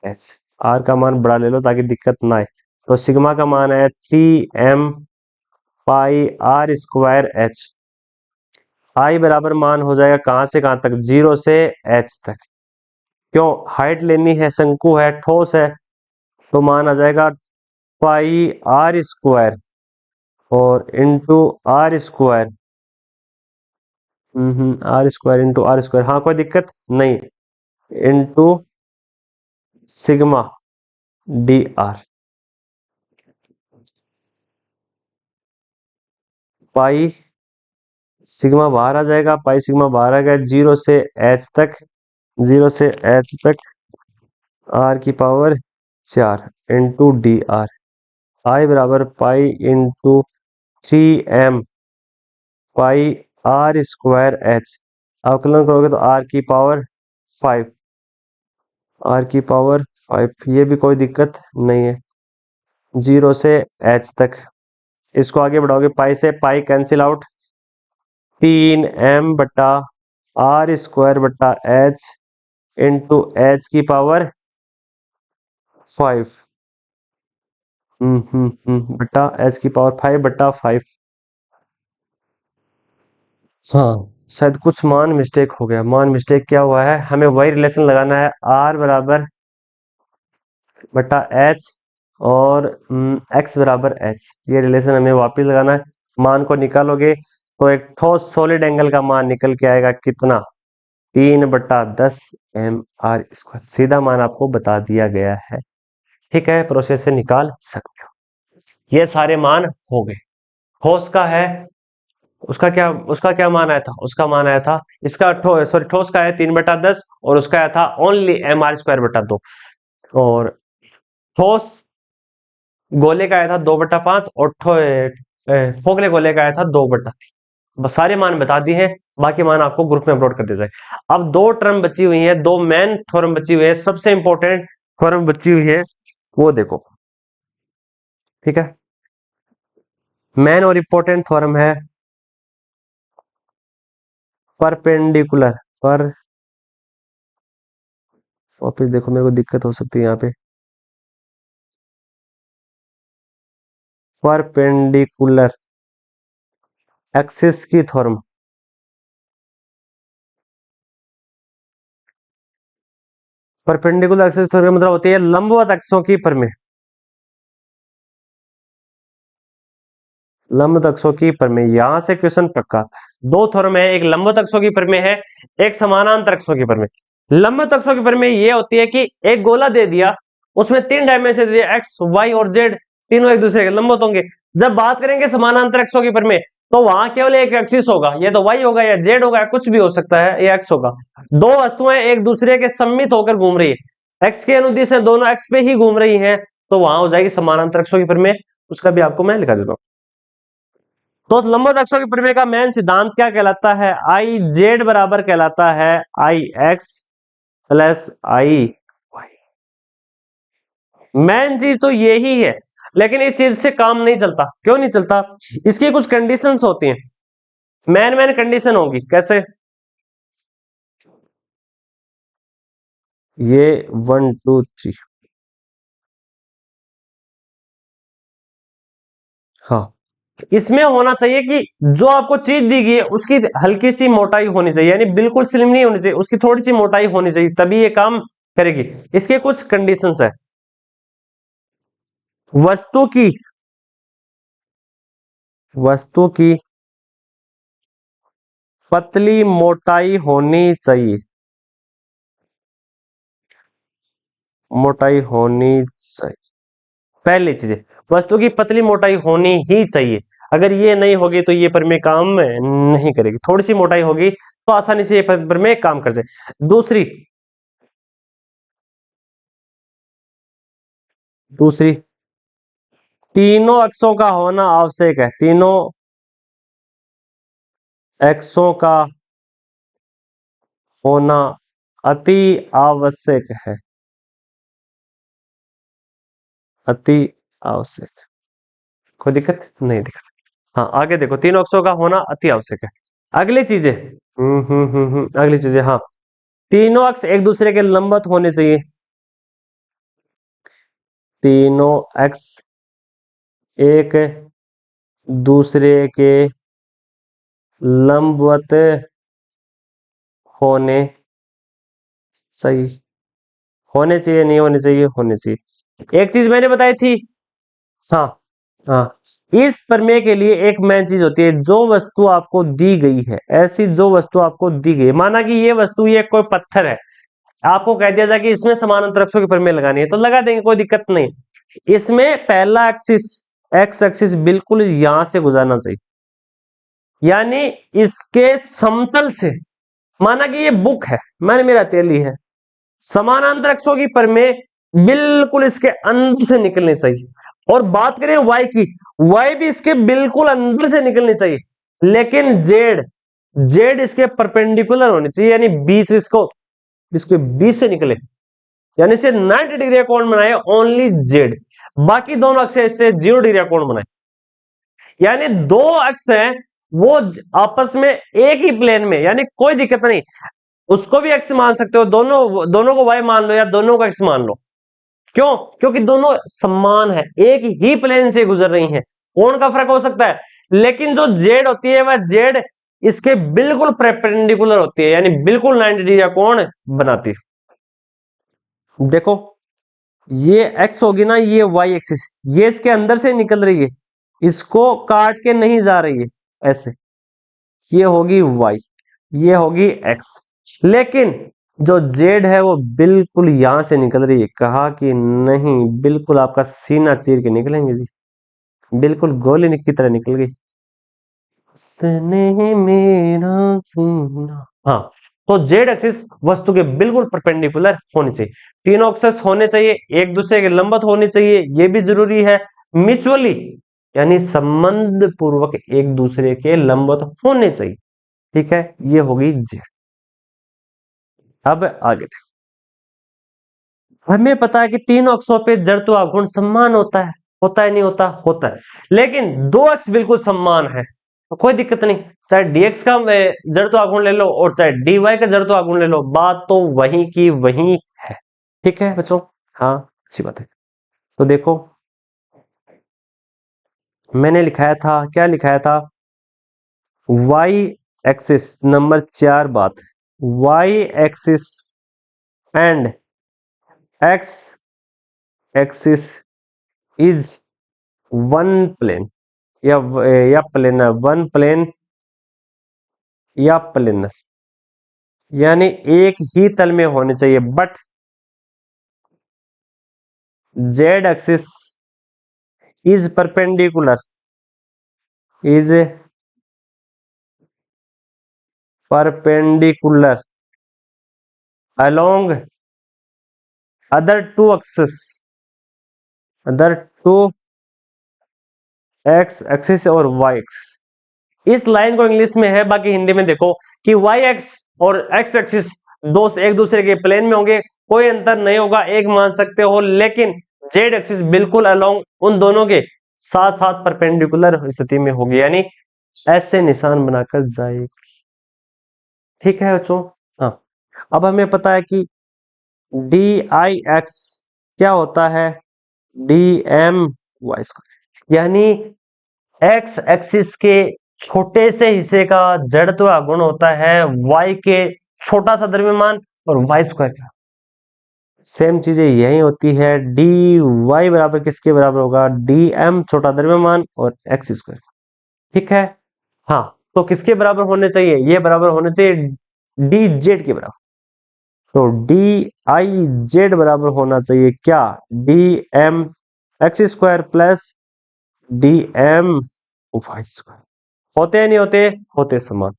एच। आर का मान बड़ा ले लो ताकि दिक्कत ना आए, तो सिग्मा का मान है 3m pi are square H. I बराबर मान हो जाएगा कहां से कहां तक, 0 से h तक, क्यों हाइट लेनी है, शंकु है, ठोस है, तो मान आ जाएगा पाई आर स्क्वायर और into r square, r square into r square, हाँ कोई दिक्कत नहीं, into sigma d r. Pi sigma बाहर आ जाएगा, पाई सिग्मा बाहर आ गया, 0 से h तक, 0 से h तक r की power 4 into d r. I बराबर pi into 3m pi are square h. अवकलन करोगे तो r की पावर 5, r की पावर 5, ये भी कोई दिक्कत नहीं है, 0 से h तक। इसको आगे बढ़ाओगे, पाई से पाई कैंसिल आउट, 3m बटा आर स्क्वायर बटा एच इंटू एच की पावर 5, बटा एच की पावर 5 बटा 5। हाँ शायद कुछ मान मिस्टेक हो गया, मान मिस्टेक क्या हुआ है, हमें वही रिलेशन लगाना है, आर बराबर बटा एच और एक्स बराबर एच, ये रिलेशन हमें वापस लगाना है। मान को निकालोगे तो एक ठोस सॉलिड एंगल का मान निकल के आएगा कितना, 3/10 एम आर स्क्वायर, सीधा मान आपको बता दिया गया है, ठीक है, प्रोसेस से निकाल सकते हो। ये सारे मान हो गए। ठोस का है, उसका क्या मान आया था, उसका मान आया था, इसका ठोस का है 3/10 और उसका आया था ओनली एम आर स्क्वायर बटा 2, और ठोस गोले का आया था 2/5 और खोखले गोले का आया था 2/3। बस सारे मान बता दिए हैं, बाकी मान आपको ग्रुप में अपलोड कर दिया जाए। अब दो टर्म बची हुई है, दो मेन थ्योरम बची हुई है, सबसे इंपॉर्टेंट थ्योरम बची हुई है, वो देखो, ठीक है। मेन और इंपॉर्टेंट थ्योरम है परपेंडिकुलर पर, वापिस देखो मेरे को दिक्कत हो सकती है यहाँ पे, परपेंडिकुलर एक्सिस की थ्योरम, परपेंडिकुलर एक्सिस थ्योरम मतलब होती है लंबवत अक्षों की परिमेय, लंबवत अक्षों की परिमेय, यहां से क्वेश्चन पक्का। दो थ्योरम है, एक लंबवत अक्षों की परिमेय है, एक समानांतर अक्षों की परिमेय। लंबवत अक्षों की परिमेय ये होती है कि एक गोला दे दिया, उसमें 3 डायमेंशन दे दिया, एक्स वाई और जेड, तीनों एक दूसरे के लंबवत होंगे। जब बात करेंगे समानांतर अक्षों की परिमेय, तो वहां केवल एक एक्सिस होगा, ये तो वाई होगा या जेड होगा, कुछ भी हो सकता है, ये एक्स होगा। दो वस्तुएं एक दूसरे के सम्मित होकर घूम रही है, एक्स के अनुदिश है, दोनों एक्स पे ही घूम रही हैं, तो वहां हो जाएगी समानांतर अक्षों की परिमेय। उसका भी आपको मैं लिखा देता हूं। तो लंबवत अक्षों के परिमेय का मेन सिद्धांत क्या कहलाता है? आई जेड बराबर कहलाता है आई एक्स प्लस आई वाई। मेन चीज तो यही है, लेकिन इस चीज से काम नहीं चलता। क्यों नहीं चलता? इसकी कुछ कंडीशंस होती हैं, मेन मेन कंडीशन होगी। कैसे? ये 1 2 3, हाँ, इसमें होना चाहिए कि जो आपको चीज दी गई है उसकी हल्की सी मोटाई होनी चाहिए, यानी बिल्कुल स्लिम नहीं होनी चाहिए, उसकी थोड़ी सी मोटाई होनी चाहिए, तभी ये काम करेगी। इसके कुछ कंडीशंस है। वस्तु की वस्तु की पतली मोटाई होनी चाहिए, मोटाई होनी चाहिए। पहली चीज है, वस्तु की पतली मोटाई होनी ही चाहिए। अगर ये नहीं होगी तो ये प्रमेय काम नहीं करेगी। थोड़ी सी मोटाई होगी तो आसानी से ये प्रमेय काम कर जाए। दूसरी, तीनों अक्षों का होना आवश्यक है। तीनों अक्षों का होना अति आवश्यक है, अति आवश्यक। कोई दिक्कत नहीं? दिक्कत? हाँ, आगे देखो, तीनों अक्षों का होना अति आवश्यक है। अगली चीजें, अगली चीजें, हाँ, तीनों अक्ष एक दूसरे के लंबवत होने चाहिए। तीनों अक्ष एक दूसरे के लंबवत होने चाहिए। होने चाहिए, नहीं होने चाहिए? होने चाहिए। एक चीज मैंने बताई थी, हाँ, हाँ, इस प्रमेय के लिए एक मेन चीज होती है, जो वस्तु आपको दी गई है, ऐसी जो वस्तु आपको दी गई है, माना कि ये वस्तु, ये कोई पत्थर है, आपको कह दिया जाए कि इसमें समानांतर अक्षों की प्रमेय लगानी है, तो लगा देंगे, कोई दिक्कत नहीं। इसमें पहला एक्सिस, एक्स एक्सिस बिल्कुल यहां से गुजरना चाहिए, यानी इसके समतल से। माना कि ये बुक है, मैंने मेरा तेली है, समानांतर अक्षों की प्रमेय बिल्कुल इसके अंदर से निकलनी चाहिए। और बात करें वाई की, वाई भी इसके बिल्कुल अंदर से निकलनी चाहिए, लेकिन जेड, जेड इसके परपेंडिकुलर होनी चाहिए, यानी बीच, इसको इसके बीच से निकले, यानी से 90 डिग्री कोण बनाए ओनली जेड। बाकी दोनों अक्ष इससे 0 डिग्री कोण बनाए, यानी दो अक्ष हैं वो आपस में एक ही प्लेन में, यानी कोई दिक्कत नहीं। उसको भी एक्स मान सकते हो, दोनों दोनों को वाई मान लो या दोनों को एक्स मान लो। क्यों? क्योंकि दोनों समान है, एक ही प्लेन से गुजर रही हैं। कोण का फर्क हो सकता है, लेकिन जो जेड होती है वह जेड इसके बिल्कुल परपेंडिकुलर होती है, यानी बिल्कुल 90 डिग्री का कोण बनाती है। देखो, ये एक्स होगी ना, ये वाई एक्सिस, ये इसके अंदर से निकल रही है, इसको काट के नहीं जा रही है ऐसे। ये होगी वाई, ये होगी एक्स, लेकिन जो जेड है वो बिल्कुल यहां से निकल रही है। कहा कि नहीं, बिल्कुल आपका सीना चीर के निकलेंगे जी, बिल्कुल गोली की तरह निकल गई। उसने मेरा सीना, हाँ, तो जेड एक्सिस वस्तु के बिल्कुल परपेंडिकुलर होनी चाहिए। तीनों एक्सिस होने चाहिए, एक दूसरे के लंबवत होने चाहिए, ये भी जरूरी है। म्यूचुअली, यानी संबंध पूर्वक एक दूसरे के लंबवत होने चाहिए। ठीक है, ये होगी जेड। अब आगे देखो, हमें पता है कि तीनों अक्षों पे जड़त्व आघूर्ण समान होता है नहीं होता? होता है, लेकिन दो अक्ष बिल्कुल समान है, तो कोई दिक्कत नहीं। चाहे डीएक्स का जड़त्व आघूर्ण ले लो और चाहे डीवाई का जड़त्व आघूर्ण ले लो, बात तो वही की वही है। ठीक है बच्चों? हाँ, अच्छी बात है। तो देखो, मैंने लिखाया था, क्या लिखाया था? वाई एक्सिस नंबर 4 बात, y axis and x axis is one plane, या प्लेनर, वन प्लेन या प्लेनर, यानी एक ही तल में होने चाहिए, but z axis is perpendicular, is perpendicular along other to axis, other to x axis और वाई एक्सिस। इस लाइन को इंग्लिश में है, बाकी हिंदी में देखो कि वाई एक्स और एक्स एक्सिस दो एक दूसरे के प्लेन में होंगे, कोई अंतर नहीं होगा, एक मान सकते हो, लेकिन जेड एक्सिस बिल्कुल अलोंग उन दोनों के साथ साथ परपेंडिकुलर स्थिति में होगी, यानी ऐसे निशान बनाकर जाएगी। ठीक है बच्चों। हाँ, अब हमें पता है कि डी आई एक्स क्या होता है, डी एम वाई स्क्वायर, यानी एक्स एक्सिस के छोटे से हिस्से का जड़त्व गुण होता है वाई के छोटा सा द्रव्यमान और वाई स्क्वायर का। सेम चीजें यही होती है, डी वाई बराबर किसके बराबर होगा, डी एम छोटा द्रव्यमान और एक्स स्क्वायर। ठीक है। हाँ, तो किसके बराबर होने चाहिए, ये बराबर होने चाहिए डी जेड के बराबर। तो डी आई जेड बराबर होना चाहिए क्या, d m x square plus d m y square. होते हैं नहीं होते, होते समान।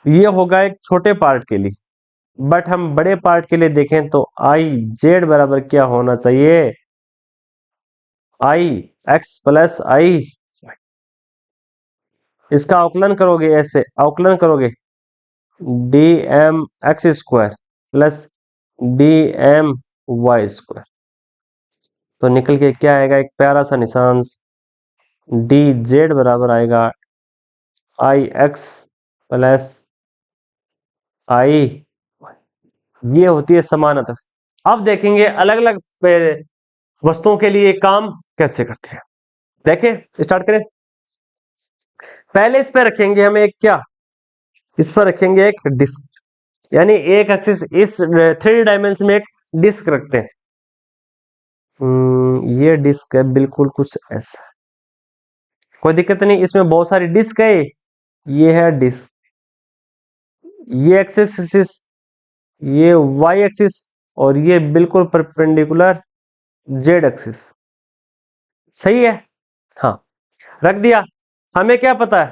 ये होगा एक छोटे पार्ट के लिए, बट हम बड़े पार्ट के लिए देखें तो आई जेड बराबर क्या होना चाहिए, आई एक्स प्लस आई। इसका अवकलन करोगे, ऐसे अवकलन करोगे, d m x square plus d m y square, तो निकल के क्या आएगा, एक प्यारा सा निशान डी जेड बराबर आएगा आई एक्स प्लस आई। ये होती है समानता। अब देखेंगे अलग अलग वस्तुओं के लिए काम कैसे करते हैं। देखें, स्टार्ट करें। पहले इस पे रखेंगे हम एक क्या, इस पर रखेंगे एक डिस्क, यानी एक एक्सिस, इस 3D डायमेंशन में एक डिस्क रखते हैं। ये डिस्क है बिल्कुल कुछ ऐसा, कोई दिक्कत नहीं, इसमें बहुत सारी डिस्क है। ये है डिस्क, ये एक्सिस, ये वाई एक्सिस और ये बिल्कुल परपेंडिकुलर जेड एक्सिस। सही है। हाँ, रख दिया। हमें क्या पता है,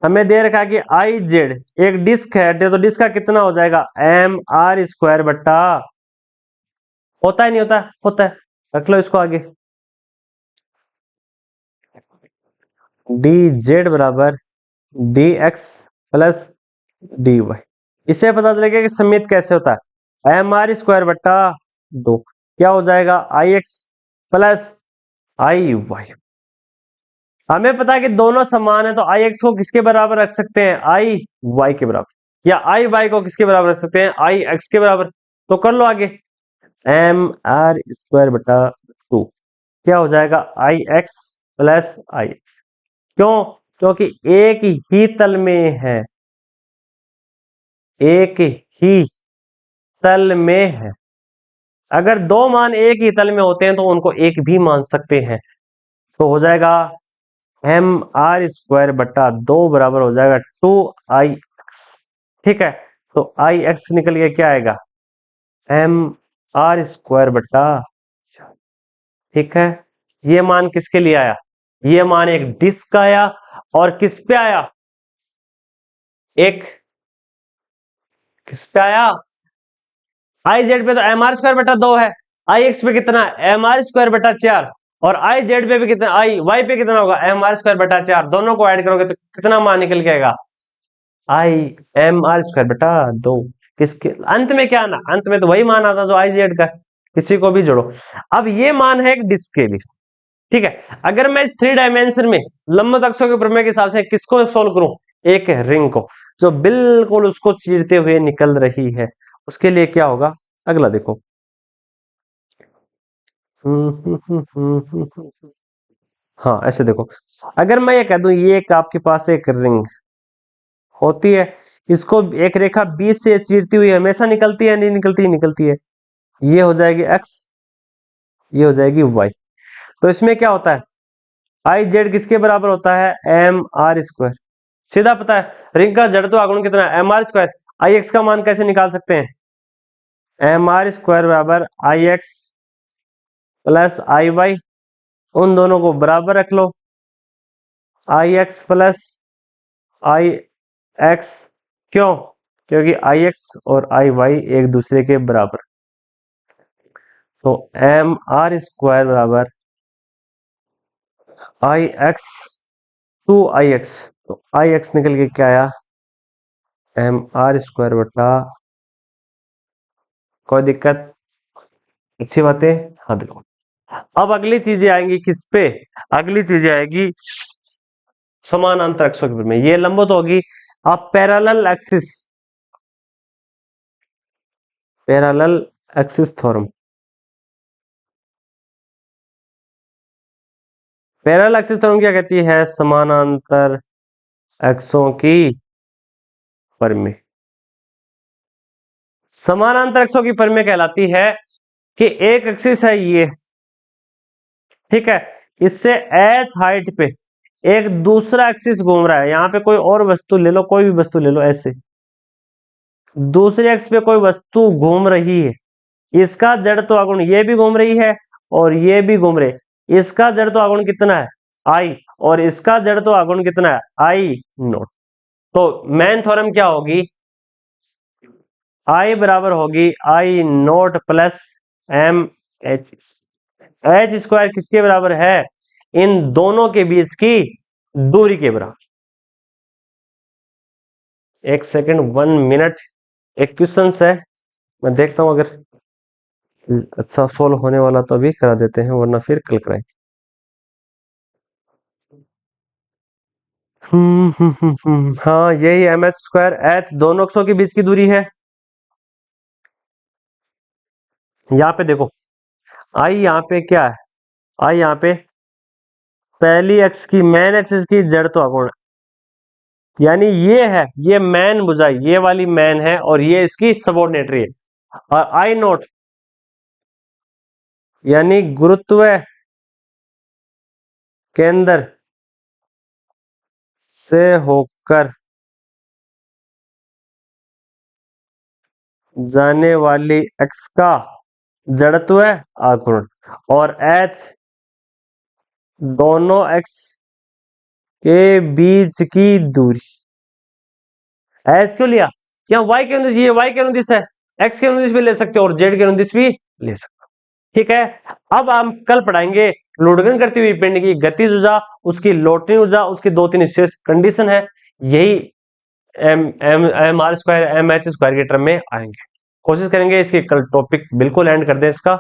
हमें दे रखा है कि आई जेड एक डिस्क है, तो डिस्क का कितना हो जाएगा, एम आर स्क्वायर बट्टा, होता है नहीं होता, होता है, रख लो इसको आगे, डी जेड बराबर d x plus d y. इससे पता चलेगा कि समित कैसे होता है, एम आर स्क्वायर बट्टा 2 क्या हो जाएगा, आई एक्स प्लस आई वाई। हमें पता है कि दोनों समान है, तो आई एक्स को किसके बराबर रख सकते हैं, आई वाई के बराबर, या आई वाई को किसके बराबर रख सकते हैं, आई एक्स के बराबर। तो कर लो आगे, एम आर स्क्वायर बटा 2 क्या हो जाएगा, आई एक्स प्लस आई एक्स। क्यों, क्योंकि एक ही तल में है, एक ही तल में है। अगर दो मान एक ही तल में होते हैं तो उनको एक भी मान सकते हैं, तो हो जाएगा एम आर स्क्वायर बटा 2 बराबर हो जाएगा 2 आई एक्स। ठीक है, तो आई एक्स निकल गया, क्या आएगा, एम आर स्क्वायर बटा 4। ठीक है, ये मान किसके लिए आया, ये मान एक डिस्क का आया, और किस पे आया, एक किस पे आया, आई जेड पे तो एम आर स्क्वायर बटा 2 है, आई एक्स पे कितना, एम आर स्क्वायर बटा 4, और आई जेड पे भी कितना, आई वाई पे कितना होगा, एम आर स्क्वायर बटा 4, दोनों को ऐड करोगे तो कितना मान निकल के आएगा, आई एम आर स्क्वायर बटा 2। किसके अंत में क्या आना, अंत में तो वही मान आता जो आई जेड का, किसी को भी जोड़ो। अब ये मान है एक डिस्क के लिए। ठीक है, अगर मैं इस 3 डायमेंशन में लंबवत अक्षों के प्रमेय के हिसाब से किसको सोल्व करूं, एक रिंग को जो बिल्कुल उसको चीरते हुए निकल रही है, उसके लिए क्या होगा, अगला देखो। हाँ, ऐसे देखो, अगर मैं ये कह दूं ये एक आपके पास एक रिंग होती है, इसको एक रेखा बीच से चीरती हुई हमेशा निकलती है, नहीं निकलती, निकलती है, ये हो जाएगी एक्स, ये हो जाएगी वाई। तो इसमें क्या होता है, आई जेड किसके बराबर होता है, एम आर स्क्वायर। सीधा पता है रिंग का जड़त्व आघूर्ण कितना है, एम आर स्क्वायर। आई एक्स का मान कैसे निकाल सकते हैं, एम आर स्क्वायर बराबर आई एक्स प्लस आई वाई, उन दोनों को बराबर रख लो, आई एक्स प्लस आई एक्स। क्यों, क्योंकि आई एक्स और आई वाई एक दूसरे के बराबर, तो एम आर स्क्वायर बराबर आई एक्स टू आई एक्स, तो आई एक्स निकल के क्या आया, एम आर स्क्वायर बटा, कोई दिक्कत, अच्छी बात है। हाँ बिल्कुल। अब अगली चीजें आएंगी किस पे, अगली चीजें आएगी समानांतर अक्षों के में, ये लंबवत होगी। अब parallel axis, parallel axis theorem, parallel axis theorem क्या कहती है, समानांतर अक्षों की परिमेय, समानांतर अक्षों की परिमेय कहलाती है कि एक एक्सिस है ये, ठीक है, इससे एच हाइट पे एक दूसरा एक्सिस घूम रहा है, यहां पे कोई और वस्तु ले लो, कोई भी वस्तु ले लो, ऐसे दूसरे एक्स पे कोई वस्तु घूम रही है, इसका जड़त्व आघूर्ण ये भी घूम रही है और ये भी घूम रहे, इसका जड़त्व आघूर्ण कितना है, आई, और इसका जड़त्व आघूर्ण कितना है, आई नोट। तो मेन थ्योरम क्या होगी, आई बराबर होगी I nought plus M H, H square किसके बराबर है, इन दोनों के बीच की दूरी के बराबर। एक सेकंड, 1 मिनट, एक क्वेश्चन है, मैं देखता हूं अगर अच्छा सोल्व होने वाला तो अभी करा देते हैं, वरना फिर कल कराएं। हाँ यही एम एच स्क्वायर एच दोनों अक्षों के बीच की दूरी है। यहाँ पे देखो, आई यहाँ पे क्या है, आई यहाँ पे पहली एक्स की मेन एक्सिस की जड़त्व आघूर्ण, यानी ये है, ये मैन बुझाई, ये वाली मैन है और ये इसकी सबऑर्डिनेटरी है, और आई नोट यानी गुरुत्व केंद्र से होकर जाने वाली एक्स का जड़त्व आघूर्ण, और एच दोनों एक्स के बीच की दूरी। एच क्यों लिया, यहाँ वाई के अनुदिश, ये वाई के अनुदिश है, एक्स के अनुदिश भी ले सकते हो और जेड के अनुदिश भी ले सकते हो, ठीक है। अब हम कल पढ़ाएंगे लुढ़कन करती हुई पिंड की गतिज ऊर्जा, उसकी लौटनी ऊर्जा, उसकी 2-3 विशेष कंडीशन है, यही m m m r square m h square के टर्म में आएंगे। कोशिश करेंगे इसकी कल टॉपिक बिल्कुल एंड कर दें इसका।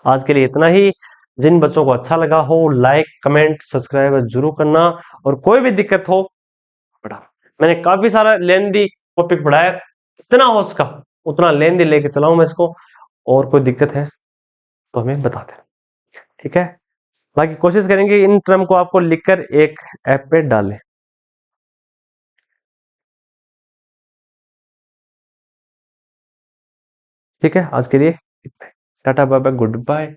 आज के लिए इतना ही। जिन बच्चों को अच्छा लगा हो लाइक कमेंट सब्सक्राइब जरूर करना, और कोई भी दिक्कत हो पढ़ा, मैंने काफी सारा लेंदी टॉपिक पढ़ाया, जितना हो उसका उतना लेंदी लेके चलाऊं मैं इसको, और कोई दिक्कत है तो हमें बता दें, ठीक है। बाकी कोशिश करेंगे इन टर्म को आपको लिखकर एक ऐप पे डालें। ठीक है, आज के लिए ta ta bye bye good bye.